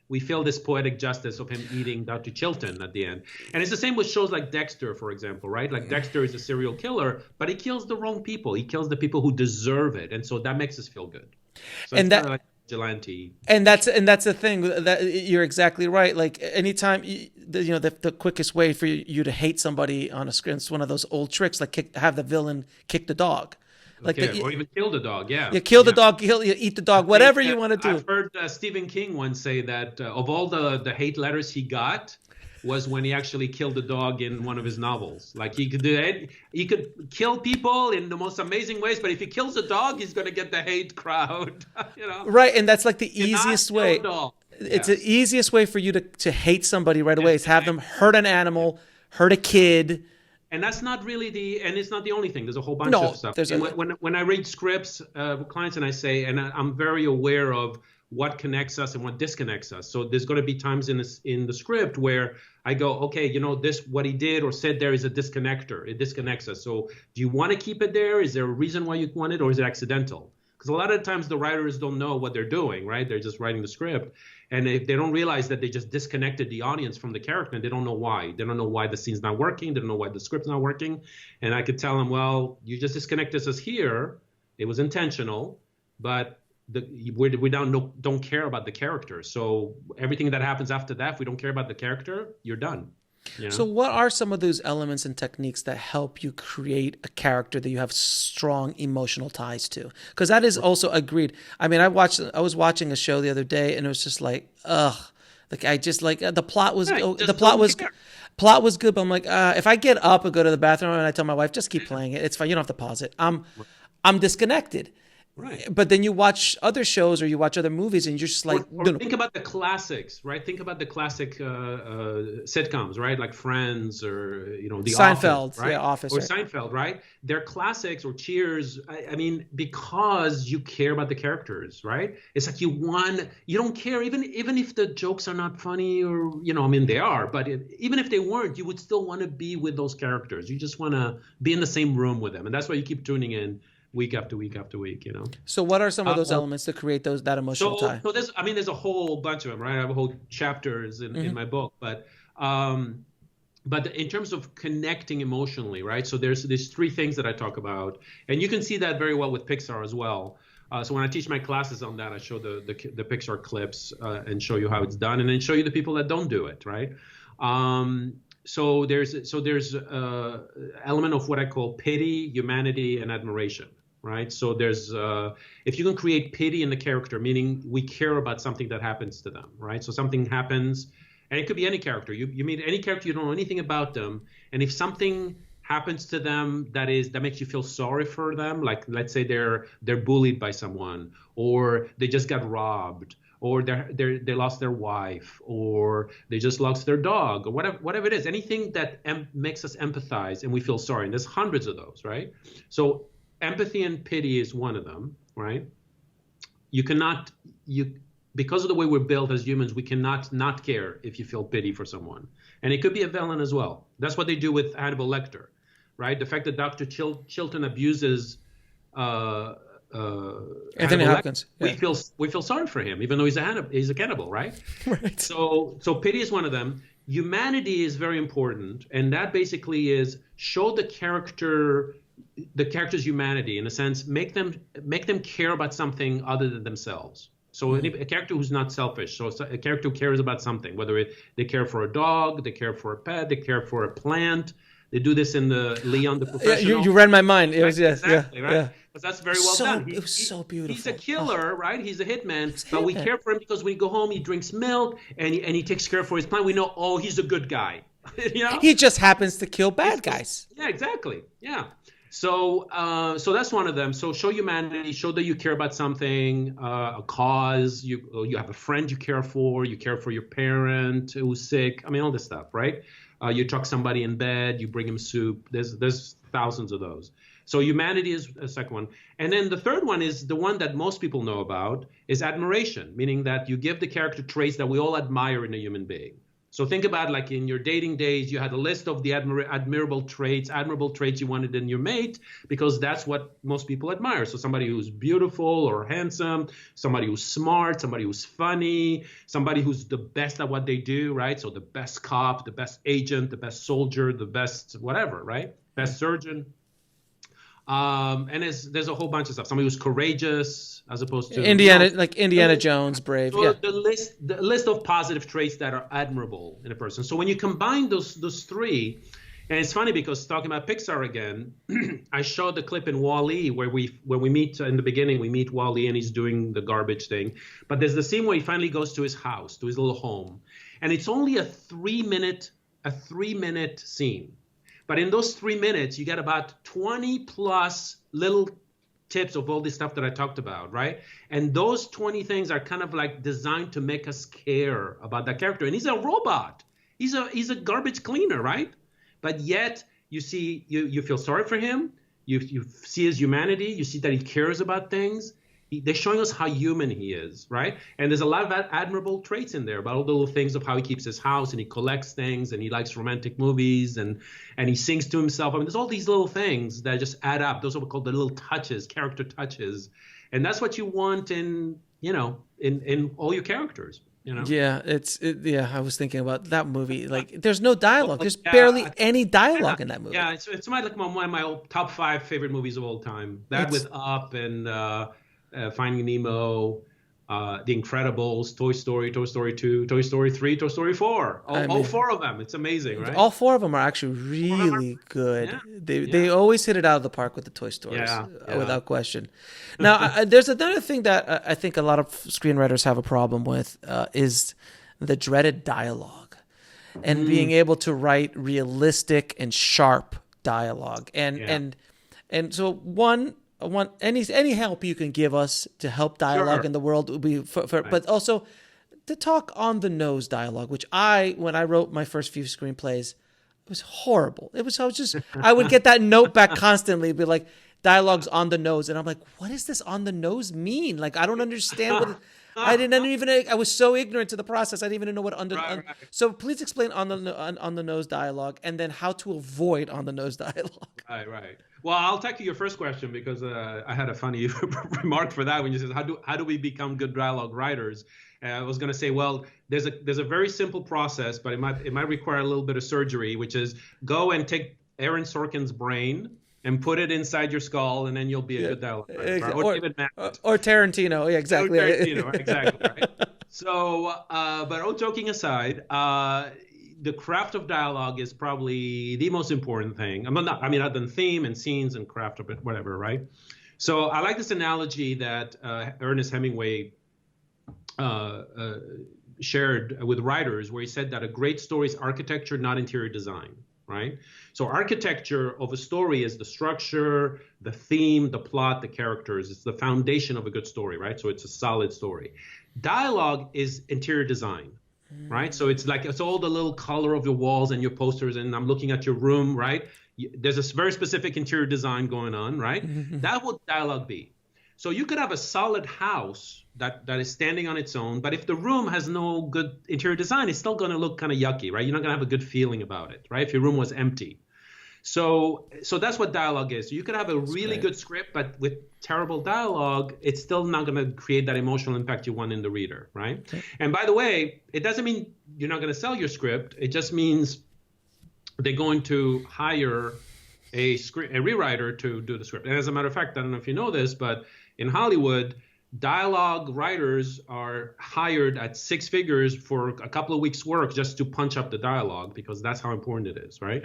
we feel this poetic justice of him eating Dr. Chilton at the end. And it's the same with shows like Dexter, for example, right? Like Dexter is a serial killer, but he kills the wrong people. He kills the people who deserve it. And so that makes us feel good. So and that, like vigilante. And that's the thing, that you're exactly right. Like anytime, the quickest way for you to hate somebody on a screen, it's one of those old tricks, like have the villain kick the dog. Or even kill the dog, You kill the dog, eat the dog, whatever you want to do. I've heard Stephen King once say that of all the hate letters he got was when he actually killed a dog in one of his novels. Like he could kill people in the most amazing ways, but if he kills a dog, he's going to get the hate crowd. Right, and that's like the easiest way. It's the easiest way for you to hate somebody right away is have them hurt an animal, hurt a kid. And that's not really and it's not the only thing. There's a whole bunch of stuff. When I read scripts with clients and I say, and I'm very aware of what connects us and what disconnects us. So there's going to be times in the script where I go, okay, this, what he did or said there is a disconnector. It disconnects us. So do you want to keep it there? Is there a reason why you want it, or is it accidental? Because a lot of times the writers don't know what they're doing, right? They're just writing the script. And if they don't realize that they just disconnected the audience from the character, and they don't know why. They don't know why the scene's not working. They don't know why the script's not working. And I could tell them, well, you just disconnected us here. It was intentional, but we don't care about the character. So everything that happens after that, if we don't care about the character, you're done. So what are some of those elements and techniques that help you create a character that you have strong emotional ties to? Because that is also agreed. I mean, I was watching a show the other day, and it was just like, ugh, Like I just like the plot was Right, the just plot don't was care. plot was good, but I'm like if I get up and go to the bathroom and I tell my wife just keep playing it, it's fine. You don't have to pause it. I'm disconnected. Right. But then you watch other shows or you watch other movies and you're just like, Or think about the classics, right? Think about the classic sitcoms, right? Like Friends or The Seinfeld, Office, right? yeah, Office, Or right. Seinfeld, right? They're classics, or Cheers. I mean, because you care about the characters, right? It's like you don't care even if the jokes are not funny, or I mean they are, but even if they weren't, you would still want to be with those characters. You just want to be in the same room with them, and that's why you keep . Week after week after week. So what are some of those elements to create that emotional tie? So there's a whole bunch of them, right? I have a whole chapters in my book, but in terms of connecting emotionally, right? So there's these three things that I talk about, and you can see that very well with Pixar as well. So when I teach my classes on that, I show the Pixar clips and show you how it's done, and then show you the people that don't do it, right? So there's element of what I call pity, humanity, and admiration. Right. So there's if you can create pity in the character, meaning we care about something that happens to them. Right. So something happens, and it could be any character. You meet any character, you don't know anything about them. And if something happens to them that makes you feel sorry for them, like let's say they're bullied by someone, or they just got robbed, or they lost their wife, or they just lost their dog, or whatever it is, anything that makes us empathize and we feel sorry. And there's hundreds of those. Right. So empathy and pity is one of them, right? Because of the way we're built as humans, we cannot not care if you feel pity for someone. And it could be a villain as well. That's what they do with Hannibal Lecter, right? The fact that Dr. Chilton abuses Anthony Hopkins. Yeah. We feel sorry for him, even though he's a cannibal, right? Right. So pity is one of them. Humanity is very important, and that basically is show the character's humanity, in a sense, make them care about something other than themselves. So a character who's not selfish, so a character who cares about something, whether they care for a dog, they care for a pet, they care for a plant. They do this in the Leon the Professional. Yeah, you read my mind. It was exactly, right? Yeah. But that's very well done. It was so beautiful. He's a killer, right? He's a hitman, but we care for him because when he go home, he drinks milk and he takes care for his plant. We know, oh, he's a good guy. He just happens to kill bad guys. Yeah, exactly. Yeah. So that's one of them. So show humanity, show that you care about something, a cause. You have a friend you care for your parent who's sick. I mean, all this stuff, right? You tuck somebody in bed, you bring him soup. There's thousands of those. So humanity is a second one. And then the third one is the one that most people know about, is admiration, meaning that you give the character traits that we all admire in a human being. So think about, like, in your dating days, you had a list of the admirable traits you wanted in your mate, because that's what most people admire. So somebody who's beautiful or handsome, somebody who's smart, somebody who's funny, somebody who's the best at what they do, right? So the best cop, the best agent, the best soldier, the best whatever, right? Best surgeon. And there's a whole bunch of stuff. Somebody who's courageous, as opposed to Indiana Jones, brave. So yeah. The list of positive traits that are admirable in a person. So when you combine those three, and it's funny because talking about Pixar again, I showed the clip in Wall-E where when we meet in the beginning, we meet Wall-E and he's doing the garbage thing. But there's the scene where he finally goes to his house, to his little home, and it's only a 3-minute scene. But in those 3 minutes, you get about 20 plus little tips of all this stuff that I talked about, right? And those 20 things are kind of like designed to make us care about that character. And he's a robot. He's a garbage cleaner, right? But yet you see, you feel sorry for him. You see his humanity. You see that he cares about things. They're showing us how human he is, right? And there's a lot of admirable traits in there about all the little things of how he keeps his house and he collects things and he likes romantic movies and he sings to himself. I mean, there's all these little things that just add up. Those are called the little touches, character touches. And that's what you want in all your characters. Yeah, I was thinking about that movie. Like, there's no dialogue. There's barely any dialogue in that movie. Yeah, it's like one of my top 5 favorite movies of all time. With Up and Finding Nemo, The Incredibles, Toy Story, Toy Story 2, Toy Story 3, Toy Story 4. All 4 of them. It's amazing, right? All 4 of them are actually really good. Yeah. They always hit it out of the park with the Toy Stories, without question. Now, there's another thing that I think a lot of screenwriters have a problem with is the dreaded dialogue, and being able to write realistic and sharp dialogue. And so any help you can give us to help dialogue in the world would be but also to talk on the nose dialogue, which when I wrote my first few screenplays, it was horrible. I would get that note back constantly, be like, dialogue's on the nose. And I'm like, what does this on the nose mean? Like, I don't understand I was so ignorant to the process. I didn't even know what So please explain on the nose dialogue, and then how to avoid on the nose dialogue. Right. Well, I'll tackle your first question because I had a funny remark for that when you said, how do we become good dialogue writers? I was going to say, well, there's a very simple process, but it might require a little bit of surgery, which is go and take Aaron Sorkin's brain and put it inside your skull, and then you'll be a good dialogue writer. Or Tarantino. Yeah, exactly. Or Tarantino, exactly. Right. So, but all joking aside, the craft of dialogue is probably the most important thing. Other than theme and scenes and craft of it, whatever, right? So I like this analogy that Ernest Hemingway shared with writers, where he said that a great story is architecture, not interior design, right? So architecture of a story is the structure, the theme, the plot, the characters. It's the foundation of a good story, right? So it's a solid story. Dialogue is interior design, right? So it's all the little color of your walls and your posters, and I'm looking at your room, right? There's a very specific interior design going on, right? That would dialogue be. So you could have a solid house that is standing on its own, but if the room has no good interior design, it's still going to look kind of yucky, right? You're not going to have a good feeling about it, right? If your room was empty. So that's what dialogue is. So you could have a really good script, but with terrible dialogue, it's still not going to create that emotional impact you want in the reader, right? Okay. And by the way, it doesn't mean you're not going to sell your script. It just means they're going to hire a rewriter to do the script. And as a matter of fact, I don't know if you know this, but in Hollywood, dialogue writers are hired at six figures for a couple of weeks' work just to punch up the dialogue, because that's how important it is, right?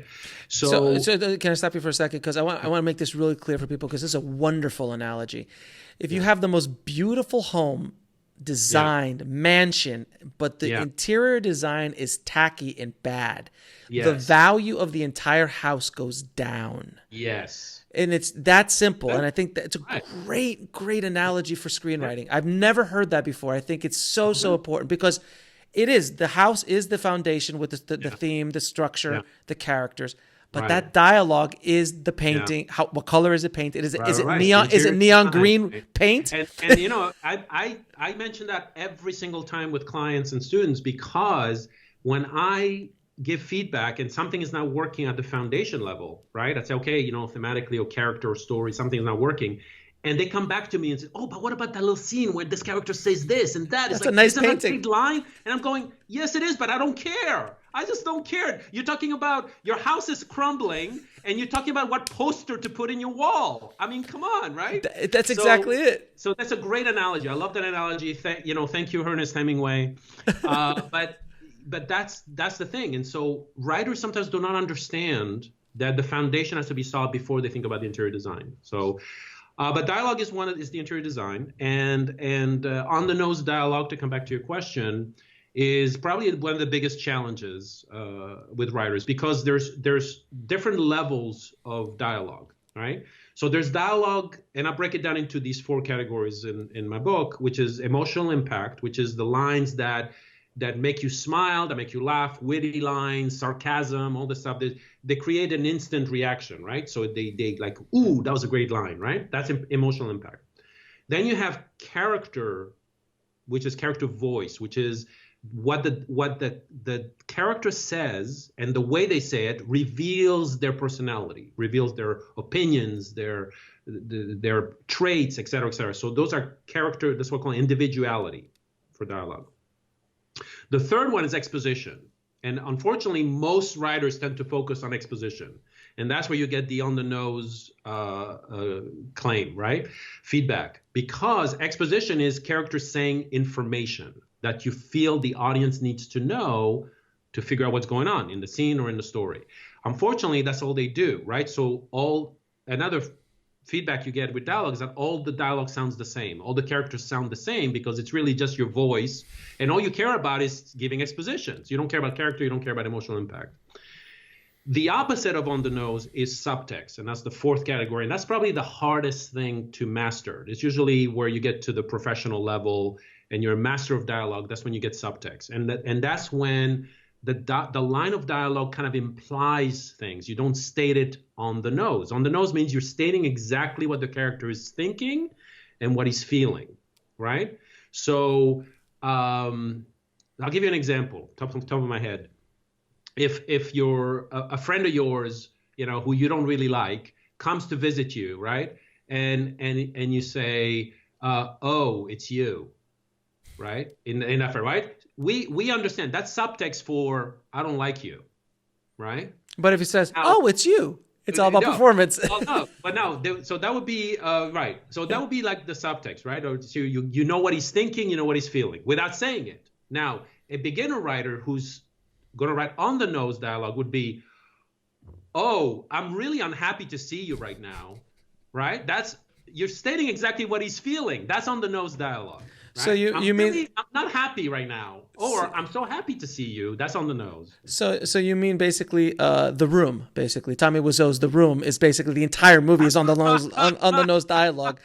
So can I stop you for a second? Because I want to make this really clear for people, because this is a wonderful analogy. If you have the most beautiful home, designed mansion, but the interior design is tacky and bad, the value of the entire house goes down. Yes. And it's that simple. And I think that's a great analogy for screenwriting. I've never heard that before. I think it's so important, because it is. The house is the foundation with the theme, the structure, the characters. But that dialogue is the painting. What color is it painted? Is it neon? Is it neon green paint? And I mention that every single time with clients and students, because when I give feedback and something is not working at the foundation level, right? I say, okay, thematically or character or story, something is not working. And they come back to me and say, oh, but what about that little scene where this character says this and that? That's a nice painting. Isn't that a big line? And I'm going, yes, it is, but I don't care. I just don't care. You're talking about your house is crumbling, and you're talking about what poster to put in your wall. I mean, come on, right? That's exactly it. So that's a great analogy. I love that analogy. Thank you, Ernest Hemingway. But that's the thing. And so writers sometimes do not understand that the foundation has to be solved before they think about the interior design. So, but dialogue is the interior design, and on the nose dialogue, to come back to your question, is probably one of the biggest challenges with writers, because there's different levels of dialogue, right? So there's dialogue, and I break it down into these four categories in my book, which is emotional impact, which is the lines that make you smile, that make you laugh, witty lines, sarcasm, all this stuff. They create an instant reaction, right? So they like, ooh, that was a great line, right? That's emotional impact. Then you have character, which is character voice, which is what the character says, and the way they say it reveals their personality, reveals their opinions, their traits, et cetera, et cetera. So those are character, that's what we call individuality for dialogue. The third one is exposition. And unfortunately, most writers tend to focus on exposition. And that's where you get the on-the-nose claim, right? Feedback. Because exposition is characters saying information that you feel the audience needs to know to figure out what's going on in the scene or in the story. Unfortunately, that's all they do, right? So another feedback you get with dialogue is that all the dialogue sounds the same. All the characters sound the same because it's really just your voice. And all you care about is giving expositions. You don't care about character. You don't care about emotional impact. The opposite of on the nose is subtext. And that's the fourth category. And that's probably the hardest thing to master. It's usually where you get to the professional level and you're a master of dialogue. That's when you get subtext. And that's when the line of dialogue kind of implies things. You don't state it on the nose. On the nose means you're stating exactly what the character is thinking and what he's feeling, right? So I'll give you an example, top of my head. If you're a friend of yours, who you don't really like, comes to visit you, right? And you say, oh, it's you, right? In that, right? We understand that's subtext for I don't like you, right? But if he says, "Oh, it's you," it's all about performance. So that would be right. So that would be like the subtext, right? Or so you know what he's thinking, you know what he's feeling, without saying it. Now, a beginner writer who's going to write on the nose dialogue would be, "Oh, I'm really unhappy to see you right now," right? You're stating exactly what he's feeling. That's on the nose dialogue. Right? So you mean I'm not happy right now, or I'm so happy to see you. That's on the nose. So you mean basically The Room, basically Tommy Wiseau's The Room is basically the entire movie is on the nose on the nose dialogue,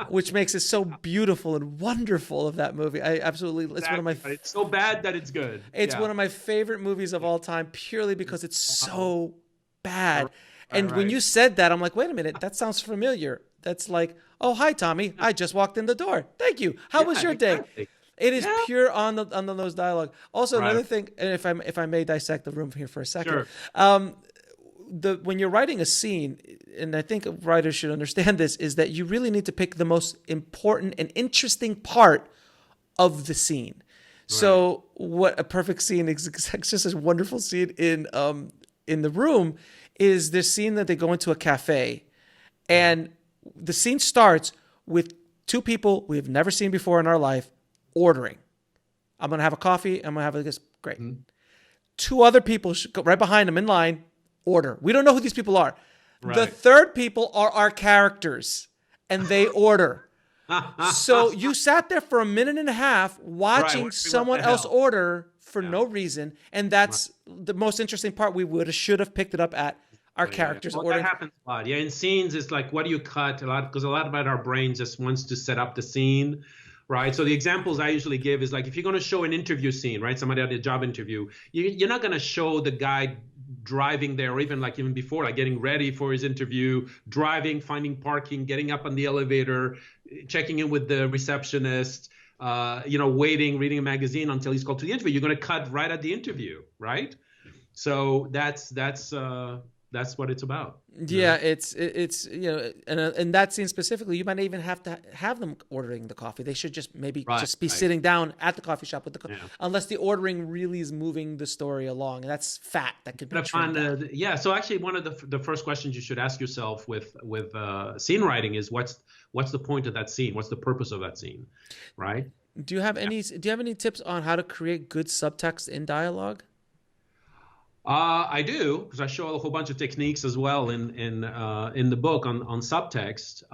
which makes it so beautiful and wonderful of that movie. I absolutely it's one of my it's so bad that it's good. It's one of my favorite movies of all time purely because it's so bad. And when you said that, I'm like, wait a minute, that sounds familiar. That's like, oh, hi, Tommy. I just walked in the door. Thank you. How was your day? It is pure on the nose dialogue. Also, another thing, and if I may dissect The Room here for a second, when you're writing a scene, and I think writers should understand this, is that you really need to pick the most important and interesting part of the scene. Right. So, what a perfect scene is just a wonderful scene in The Room is this scene that they go into a cafe, and the scene starts with two people we have never seen before in our life ordering. I'm going to have a coffee. I'm going to have this. Great. Mm-hmm. Two other people go right behind them in line, order. We don't know who these people are. Right. The third people are our characters, and they order. So you sat there for a minute and a half watching someone else order for no reason, and that's the most interesting part. We should have picked it up at our characters. Well, that happens a lot. Yeah, in scenes, it's like, what do you cut? Because a lot about our brain just wants to set up the scene, right? So the examples I usually give is like, if you're going to show an interview scene, right? Somebody at a job interview, you're not going to show the guy driving there, or even before, like getting ready for his interview, driving, finding parking, getting up on the elevator, checking in with the receptionist, waiting, reading a magazine until he's called to the interview. You're going to cut right at the interview, right? So that's what it's about. Yeah, it's in that scene specifically, you might not even have to have them ordering the coffee. They should just just be sitting down at the coffee shop with the unless the ordering really is moving the story along, and that's fat that could be trimmed out. So actually, one of the first questions you should ask yourself with scene writing is what's the point of that scene? What's the purpose of that scene, right? Do you have any tips on how to create good subtext in dialogue? I do, because I show a whole bunch of techniques as well in the book on subtext.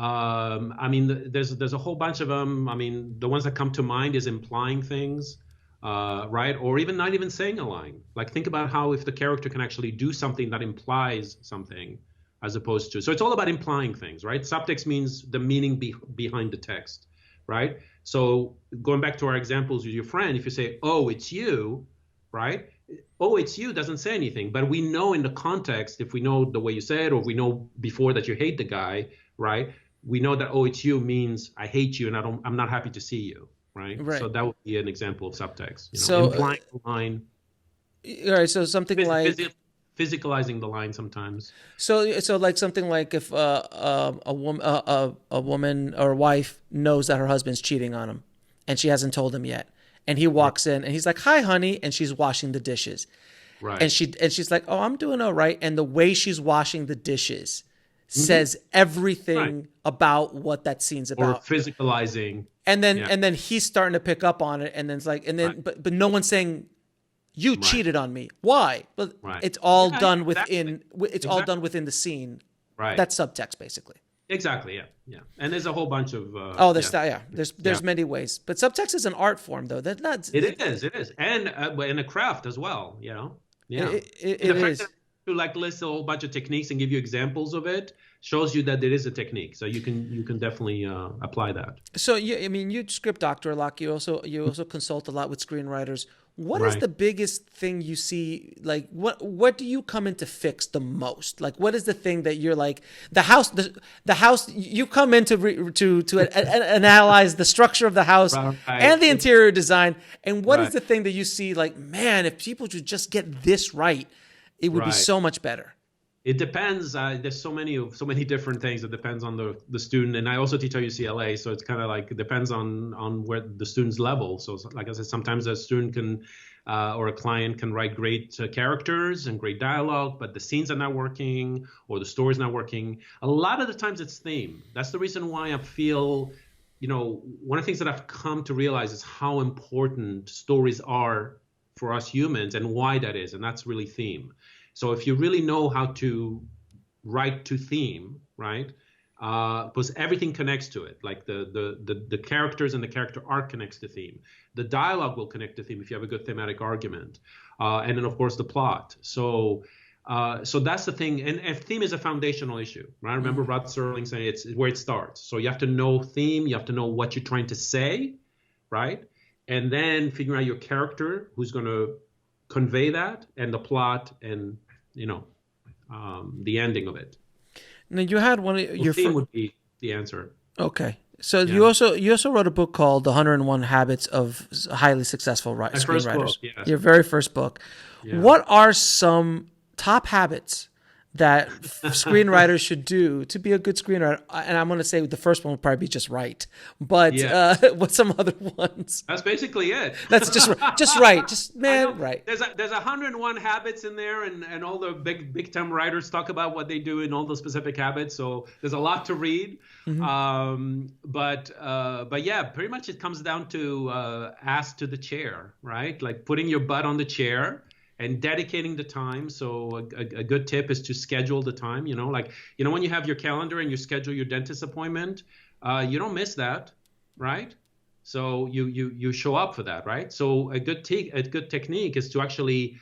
There's a whole bunch of them. I mean, the ones that come to mind is implying things, right? Or even not even saying a line. Like, think about how if the character can actually do something that implies something, as opposed to. So it's all about implying things, right? Subtext means the meaning behind the text, right? So going back to our examples with your friend, if you say, "Oh, it's you," right? "Oh, it's you" doesn't say anything, but we know in the context, if we know the way you say it, or we know before that you hate the guy, right? We know that "oh, it's you" means I hate you and I'm not happy to see you, right? So that would be an example of subtext. So implying the line. All right. So something like physicalizing the line sometimes. So like something like if a woman or wife knows that her husband's cheating on him, and she hasn't told him yet. And he walks in and he's like, "Hi, honey," and she's washing the dishes. Right. And she's like, "Oh, I'm doing all right." And the way she's washing the dishes says everything about what that scene's about. Or physicalizing. And then he's starting to pick up on it, and then it's like, but no one's saying, "You cheated on me." Why? But it's all done within all done within the scene. Right. That's subtext basically. Exactly. Yeah. Yeah. And there's a whole bunch of Oh, yeah. Yeah. there's many ways, but subtext is an art form, though. That's not. It is, and a craft as well. Yeah. And It the fact that is. to like list a whole bunch of techniques and give you examples of it shows you that it is a technique. So you can definitely apply that. So I mean, you script doctor a lot. You also consult a lot with screenwriters. What is Right. the biggest thing you see? Like, what do you come in to fix the most? Like, what is the thing that you're like the house you come in to analyze the structure of the house Right. and the interior design? And what is Right. the thing that you see? Like, man, if people would just get this right, it would be Right. so much better. It depends. There's so many different things. It depends on the student, and I also teach at UCLA, so it's kind of like it depends on where the student's level. So like I said, sometimes a student can or a client can write great characters and great dialogue, but the scenes are not working or the story's not working. A lot of the times it's theme. That's the reason why I feel, one of the things that I've come to realize is how important stories are for us humans and why that is, and that's really theme. So if you really know how to write to theme, right? Because everything connects to it. Like the characters and the character arc connects to theme. The dialogue will connect to theme if you have a good thematic argument, and then of course the plot. So that's the thing. And theme is a foundational issue, right? I remember Rod Serling saying it's where it starts. So you have to know theme. You have to know what you're trying to say, right? And then figure out your character who's going to convey that, and the plot, and the ending of it. Now you had one of your theme would be the answer. Okay. So Yeah. you also wrote a book called The 101 Habits of Highly Successful First Screenwriters. book, yes. Your very first book. Yeah. What are some top habits that screenwriters should do to be a good screenwriter? And I'm going to say the first one would probably be just write. But Yeah. what's some other ones? That's basically it. That's just right. Just right. There's 101 habits in there, and all the big time writers talk about what they do in all the specific habits. So there's a lot to read. Mm-hmm. But yeah, pretty much it comes down to ask to the chair, right? Like putting your butt on the chair and dedicating the time. So a good tip is to schedule the time. When you have your calendar and you schedule your dentist appointment, you don't miss that, right? So you show up for that, right? So a good technique is to actually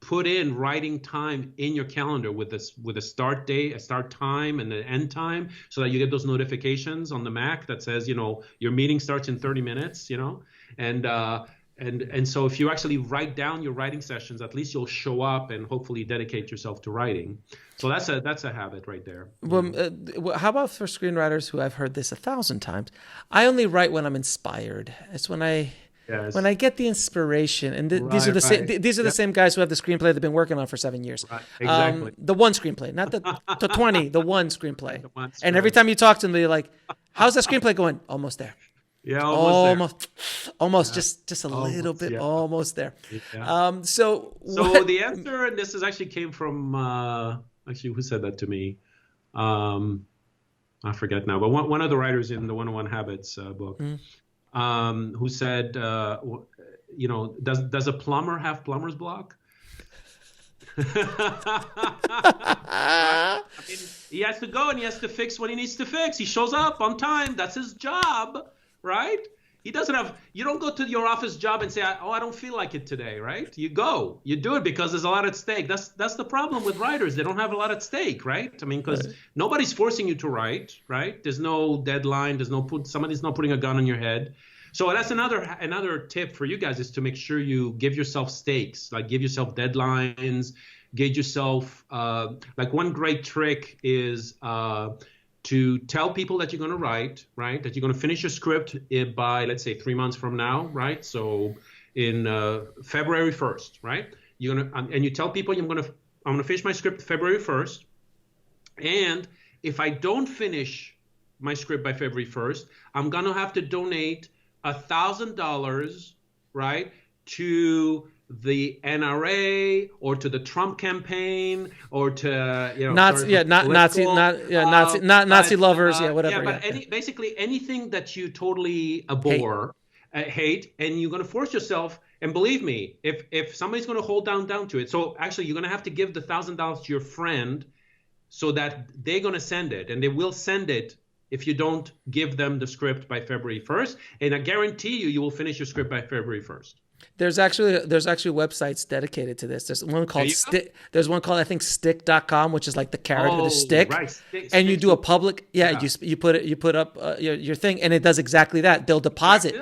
put in writing time in your calendar with a start date, a start time, and an end time, so that you get those notifications on the Mac that says, your meeting starts in 30 minutes, and so if you actually write down your writing sessions, at least you'll show up and hopefully dedicate yourself to writing. So that's a habit right there. Well, how about for screenwriters who I've heard this 1,000 times? I only write when I'm inspired. It's when I get the inspiration, and these are the same guys who have the screenplay they've been working on for 7 years. Right, exactly. The one screenplay, not the 20, the one screenplay. And every time you talk to them, they're like, "How's that screenplay going?" Almost there. Yeah, almost, just a little bit, almost there. Yeah. So the answer, and this actually came from who said that to me? I forget now, but one of the writers in the 101 Habits book, who said, does a plumber have plumber's block? I mean, he has to go and he has to fix what he needs to fix. He shows up on time. That's his job, right? He doesn't have. You don't go to your office job and say, "Oh, I don't feel like it today," right? You go. You do it because there's a lot at stake. That's the problem with writers. They don't have a lot at stake, right? I mean, because nobody's forcing you to write, right? There's no deadline. Somebody's not putting a gun on your head. So that's another tip for you guys, is to make sure you give yourself stakes, like give yourself deadlines, give yourself like one great trick is to tell people that you're going to write, right? That you're going to finish your script by, let's say, 3 months from now, right? So in February 1st, right? And you tell people I'm going to finish my script February 1st, and if I don't finish my script by February 1st, I'm going to have to donate $1,000, right, to the NRA or to the Trump campaign or to Nazi lovers, whatever. But basically anything that you totally abhor, hate, and you're going to force yourself. And believe me, if somebody's going to hold down to it, so actually you're going to have to give the $1,000 to your friend, so that they're going to send it, and they will send it if you don't give them the script by February 1st. And I guarantee you, you will finish your script by February 1st. There's actually websites dedicated to this. There's one called There's one called, I think, stick.com, which is like the carrot or the stick. Right. And you do a public, you put up your thing, and it does exactly that. They'll deposit.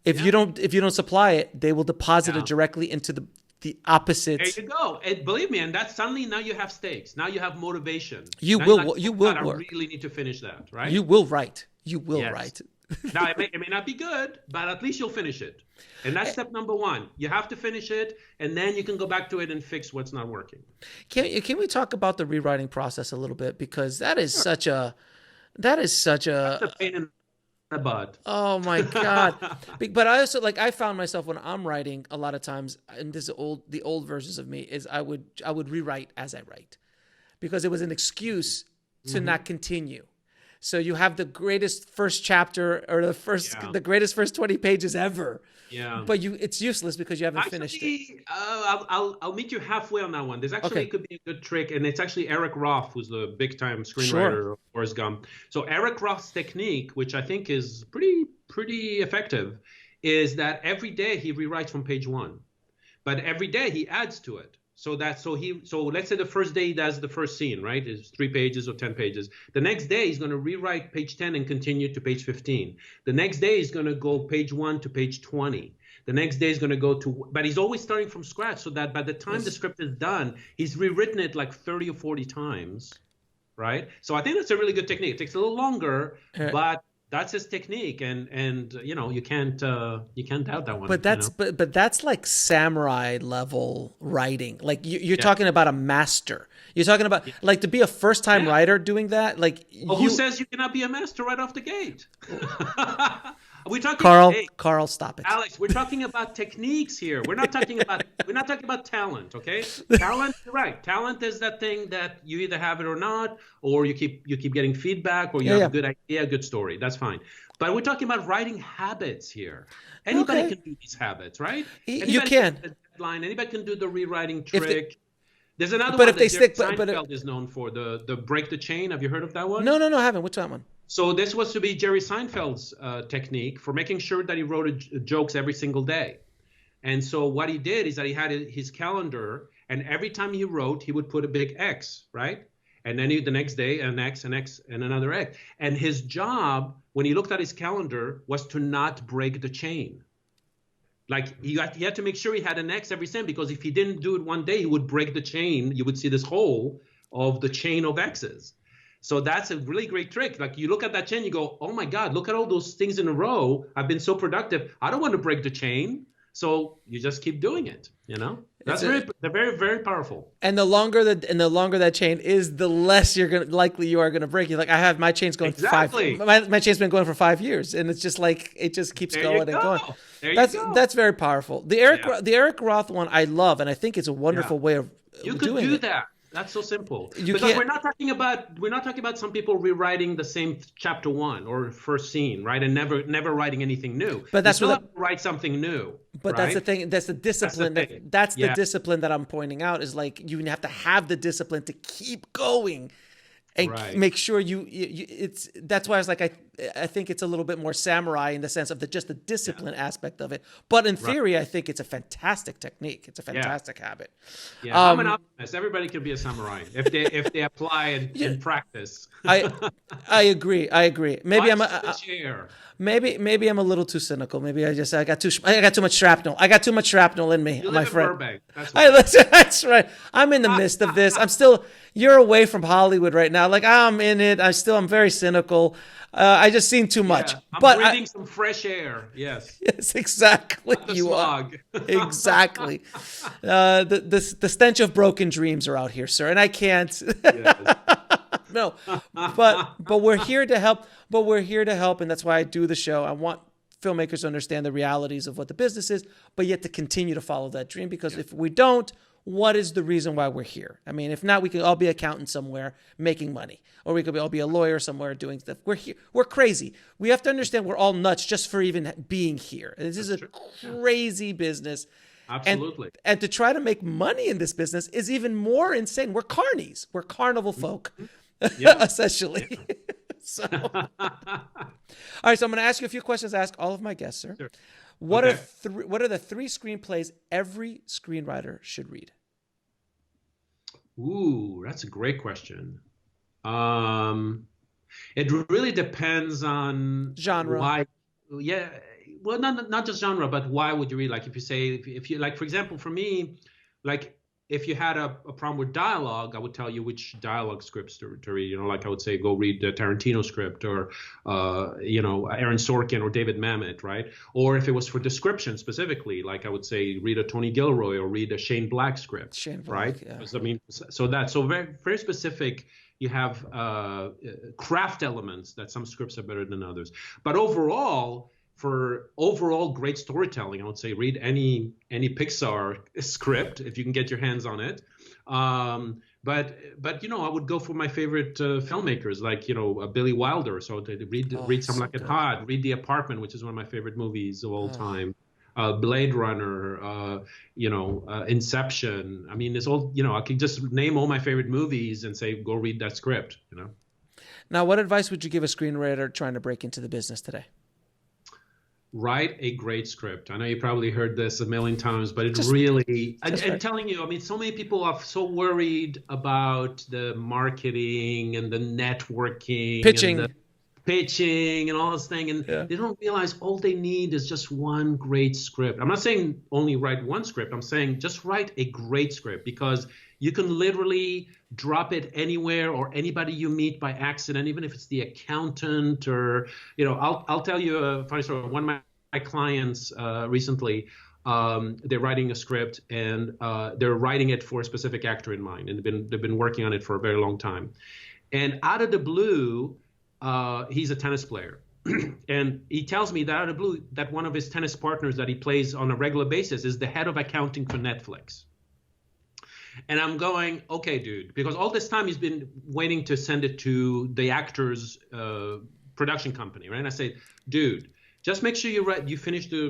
If you don't supply it, they will deposit it directly into the opposite. There you go. And believe me, and that's suddenly now you have stakes. Now you have motivation. You will work. I really need to finish that, right? You will write. You will write. Now, it may not be good, but at least you'll finish it. And that's step number one. You have to finish it, and then you can go back to it and fix what's not working. Can we talk about the rewriting process a little bit? Because that is such a That's a pain in the butt. Oh my God. But I also, I found myself when I'm writing a lot of times, and this is the old versions of me, is I would rewrite as I write, because it was an excuse to not continue. So you have the greatest first chapter, or the greatest first 20 pages ever. Yeah. But it's useless because you haven't finished it. I'll meet you halfway on that one. There's actually could be a good trick, and it's actually Eric Roth, who's the big time screenwriter of Forrest Gump. So Eric Roth's technique, which I think is pretty effective, is that every day he rewrites from page 1, but every day he adds to it. So let's say the first day he does the first scene, right? It's 3 pages or 10 pages. The next day he's going to rewrite page 10 and continue to page 15. The next day he's going to go page 1 to page 20. The next day he's going to go but he's always starting from scratch, so that by the time the script is done, he's rewritten it like 30 or 40 times, right? So I think that's a really good technique. It takes a little longer, but that's his technique, and you can't doubt that one. But that's like samurai level writing. Like you're talking about a master. You're talking about like to be a first time writer doing that. Like, who says you cannot be a master right off the gate? We're talking, Karl, stop it. Alex, we're talking about techniques here. We're not talking about talent, okay? Talent, you're right. Talent is that thing that you either have it or not, or you keep getting feedback, or you have a good idea, a good story. That's fine. But we're talking about writing habits here. Anybody can do these habits, right? You can. The deadline. Anybody can do the rewriting trick. There's another one that Seinfeld is known for, the break the chain. Have you heard of that one? No, I haven't. What's that one? So this was to be Jerry Seinfeld's technique for making sure that he wrote jokes every single day. And so what he did is that he had his calendar, and every time he wrote, he would put a big X, right? And then the next day, an X, an X, and another X. And his job, when he looked at his calendar, was to not break the chain. Like he had to make sure he had an X every time, because if he didn't do it one day, he would break the chain. You would see this hole of the chain of X's. So that's a really great trick. Like you look at that chain, you go, oh my God, look at all those things in a row. I've been so productive. I don't want to break the chain. So you just keep doing it, That's they're very, very powerful. And the longer that chain is, the less you are gonna break it. Like I have my chain's going for 5. My chain's been going for 5 years, and it's just like it just keeps going and going. That's very powerful. The Eric Roth one I love, and I think it's a wonderful way of you could doing do it. That. That's so simple. Because we're not talking about some people rewriting the same chapter 1 or first scene, right? And never writing anything new. But that's what write something new. But that's the thing. That's the discipline. That's the discipline that I'm pointing out. Is like you have to have the discipline to keep going, and make sure it's. That's why I was like I think it's a little bit more samurai in the sense of just the discipline aspect of it. But in theory, I think it's a fantastic technique. It's a fantastic habit. Yeah, I'm an optimist. Everybody can be a samurai if they apply and practice. I agree. Maybe I'm a little too cynical. Maybe I got too much shrapnel. I got too much shrapnel in me, my friend. Burbank. That's right. I'm in the midst of this. You're away from Hollywood right now. Like I'm in it. I'm very cynical. I just seen too much. I'm breathing some fresh air. Yes. Yes, exactly. You are. Exactly. The stench of broken dreams are out here, sir, and I can't. Yes. No, but we're here to help. And that's why I do the show. I want filmmakers to understand the realities of what the business is, but yet to continue to follow that dream. Because if we don't, what is the reason why we're here? I mean, if not, we could all be accountants somewhere making money, or we could all be a lawyer somewhere doing stuff. We're here. We're crazy. We have to understand we're all nuts just for even being here. This is a crazy business. And Absolutely. and to try to make money in this business is even more insane. We're carnies. We're carnival folk, Yeah. essentially. So, all right. So I'm going to ask you a few questions. I ask all of my guests, sir. Sure. What Okay. what are the 3 screenplays every screenwriter should read? Ooh, that's a great question. Um, it really depends on Genre. why. Yeah, well, not just genre, but why would you read? Like, if you say, if you like, for example, for me, like if you had a problem with dialogue, I would tell you which dialogue scripts to read. You know, like I would say, go read the Tarantino script, or Aaron Sorkin or David Mamet, right? Or if it was for description specifically, like I would say, read a Tony Gilroy or read a Shane Black script, Shane Black, right? yeah. Because, I mean, so very very specific. You have craft elements that some scripts are better than others, but overall, for overall great storytelling, I would say read any Pixar script if you can get your hands on it. But I would go for my favorite filmmakers, like Billy Wilder. So to read Some so Like It good. Hot, read The Apartment, which is one of my favorite movies of all time. Blade Runner, Inception. I mean, it's all, I could just name all my favorite movies and say, go read that script. Now, what advice would you give a screenwriter trying to break into the business today? Write a great script. I know you probably heard this a million times, but I'm telling you, I mean, so many people are so worried about the marketing and the networking, Pitching. and the pitching and all this thing, and they don't realize all they need is just one great script. I'm not saying only write one script. I'm saying just write a great script, because you can literally drop it anywhere or anybody you meet by accident, even if it's the accountant or, I'll tell you a funny story. One of my clients recently, they're writing a script, and they're writing it for a specific actor in mind, and they've been working on it for a very long time. And out of the blue, he's a tennis player. And he tells me that out of the blue that one of his tennis partners that he plays on a regular basis is the head of accounting for Netflix. And I'm going, okay, dude, because all this time he's been waiting to send it to the actor's production company, right? And I say, dude, just make sure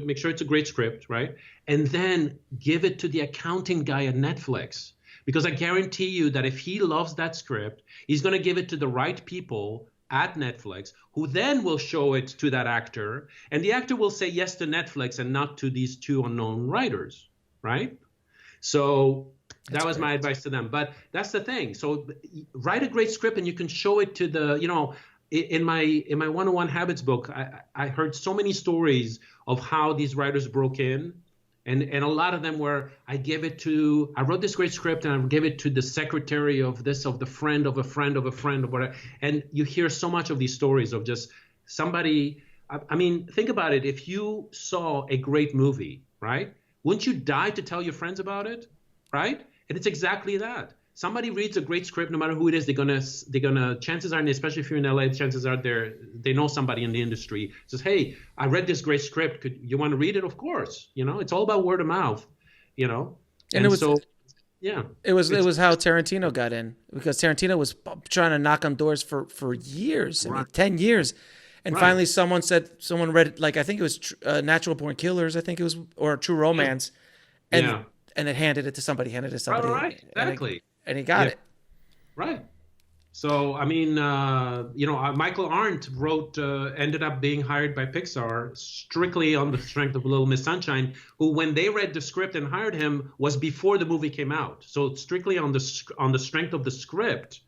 make sure it's a great script, right? And then give it to the accounting guy at Netflix. Because I guarantee you that if he loves that script, he's going to give it to the right people at Netflix, who then will show it to that actor, and the actor will say yes to Netflix and not to these 2 unknown writers, right? So that was my advice to them. But that's the thing. So write a great script, and you can show it to the, in my 101 Habits book, I heard so many stories of how these writers broke in. And a lot of them were, I wrote this great script and I gave it to the secretary of the friend of a friend of a friend, or whatever. And you hear so much of these stories of just somebody. I mean, think about it. If you saw a great movie, right? Wouldn't you die to tell your friends about it, right? And it's exactly that. Somebody reads a great script, no matter who it is, they're gonna. Chances are, and especially if you're in LA, chances are they know somebody in the industry. Says, hey, I read this great script. Could you want to read it? Of course. It's all about word of mouth. And it was It was how Tarantino got in, because Tarantino was trying to knock on doors for years, I mean, 10 years. And finally someone read it, like I think it was Natural Born Killers, I think it was, or True Romance. And it handed it to somebody. Right, exactly. And he got it. Right. So, I mean, Michael Arndt ended up being hired by Pixar strictly on the strength of Little Miss Sunshine, who, when they read the script and hired him, was before the movie came out. So strictly on the strength of the script,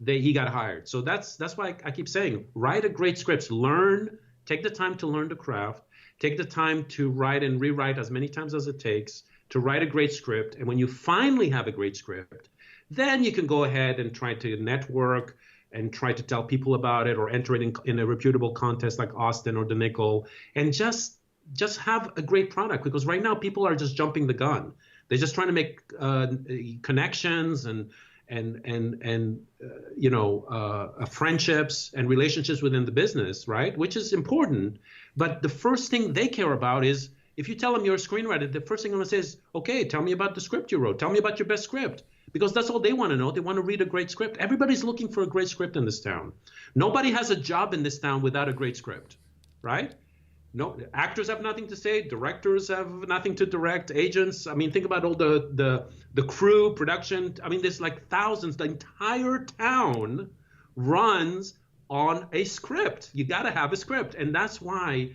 he got hired. So that's why I keep saying, write a great script. Take the time to learn the craft. Take the time to write and rewrite as many times as it takes to write a great script. And when you finally have a great script, then you can go ahead and try to network and try to tell people about it, or enter it in a reputable contest like Austin or The Nickel, and just have a great product. Because right now people are just jumping the gun. They're just trying to make connections and friendships and relationships within the business, right? Which is important. But the first thing they care about is, if you tell them you're a screenwriter, the first thing they're going to say is, okay, tell me about the script you wrote. Tell me about your best script. Because that's all they want to know. They want to read a great script. Everybody's looking for a great script in this town. Nobody has a job in this town without a great script, right? No, actors have nothing to say. Directors have nothing to direct. Agents. I mean, think about all the crew, production. I mean, there's like thousands. The entire town runs on a script. You got to have a script, and that's why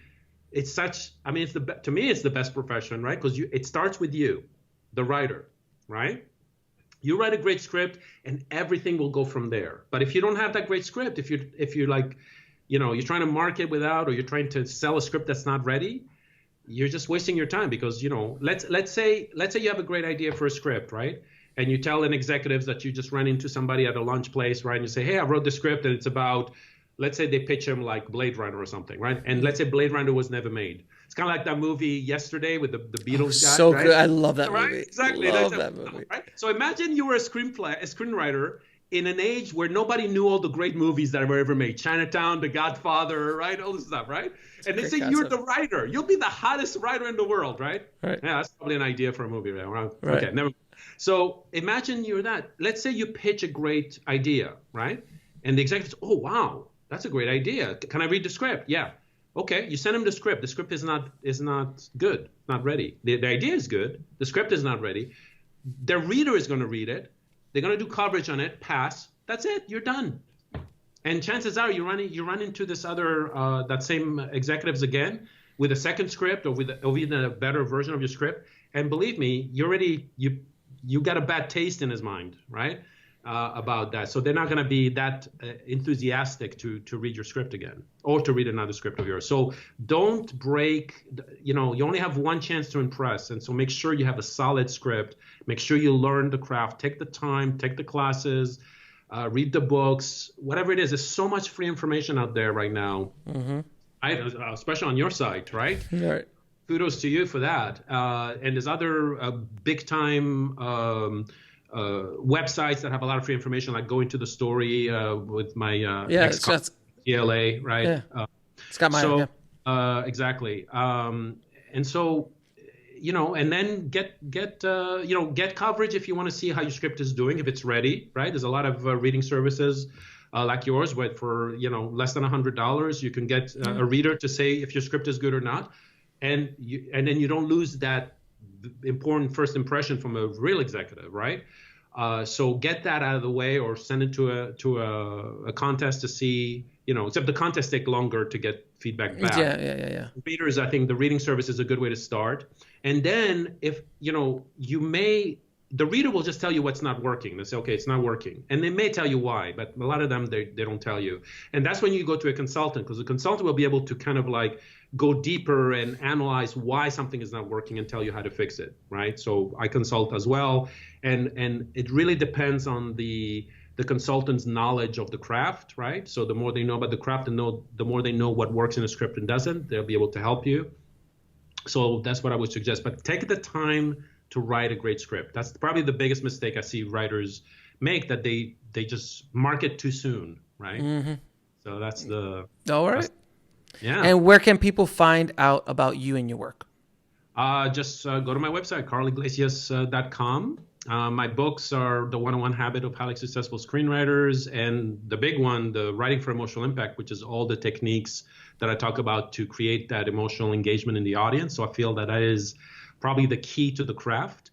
it's such. I mean, to me, it's the best profession, right? Because it starts with you, the writer, right? You write a great script, and everything will go from there. But if you don't have that great script, if you're like, you're trying to market without, or you're trying to sell a script that's not ready, you're just wasting your time. Because let's say you have a great idea for a script, right? And you tell an executives that you just ran into somebody at a lunch place, right? And you say, hey, I wrote the script, and it's about, let's say they pitch him like Blade Runner or something, right? And let's say Blade Runner was never made. It's kind of like that movie Yesterday with the Beatles guy. So right? good. I love that right? movie. Exactly. Love that movie. Right? So imagine you were a screenwriter in an age where nobody knew all the great movies that were ever made. Chinatown, The Godfather, right? All this stuff, right? And they say you're the writer. You'll be the hottest writer in the world, right? Right. Yeah, that's probably an idea for a movie. Right? Right. Okay, never mind. So imagine you're that. Let's say you pitch a great idea, right? And the executives, oh, wow, that's a great idea. Can I read the script? Yeah. Okay, you send them the script. The script is not good, not ready. The idea is good. The script is not ready. Their reader is going to read it. They're going to do coverage on it, pass. That's it. You're done. And chances are you run into this other, that same executives again with a second script or even a better version of your script. And believe me, you got a bad taste in his mind, right? About that. So they're not going to be that enthusiastic to read your script again or to read another script of yours. So don't break, you only have one chance to impress. And so make sure you have a solid script. Make sure you learn the craft. Take the time, take the classes, read the books, whatever it is. There's so much free information out there right now, especially on your site, right? Right. Kudos to you for that. And there's other big time websites that have a lot of free information, like Go Into the Story with my CLA, right? Yeah. It's got mine. Exactly. And so, and then get coverage if you want to see how your script is doing, if it's ready, right? There's a lot of reading services like yours, where for less than $100, you can get a reader to say if your script is good or not, and then you don't lose that important first impression from a real executive, right? So get that out of the way, or send it to a contest to see, except the contests take longer to get feedback back. Yeah. Readers, I think the reading service is a good way to start. And then if, the reader will just tell you what's not working. They say, okay, it's not working. And they may tell you why, but a lot of them, they don't tell you. And that's when you go to a consultant, because the consultant will be able to kind of like go deeper and analyze why something is not working and tell you how to fix it, right? So I consult as well. And it really depends on the consultant's knowledge of the craft, right? So the more they know about the craft, the more they know what works in a script and doesn't, they'll be able to help you. So that's what I would suggest. But take the time to write a great script. That's probably the biggest mistake I see writers make, that they just market too soon, right? Mm-hmm. So that's the... All right. Yeah. And where can people find out about you and your work? Just go to my website, karliglesias.com. My books are The 101 Habit of Highly Successful Screenwriters, and the big one, The Writing for Emotional Impact, which is all the techniques that I talk about to create that emotional engagement in the audience. So I feel that is probably the key to the craft.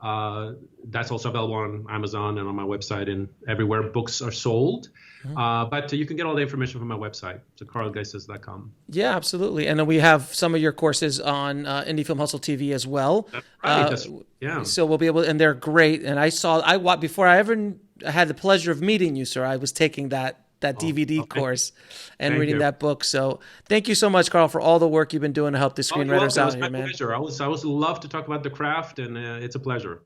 That's also available on Amazon and on my website and everywhere books are sold. Mm-hmm. But you can get all the information from my website, so karliglesias.com. Yeah, absolutely. And then we have some of your courses on Indie Film Hustle TV as well. That's right. Yeah. So we'll be able, and they're great. And before I ever had the pleasure of meeting you, sir, I was taking that DVD course and reading that book. So thank you so much, Karl, for all the work you've been doing to help the screenwriters out here, man. It was my pleasure. I always love to talk about the craft, and it's a pleasure.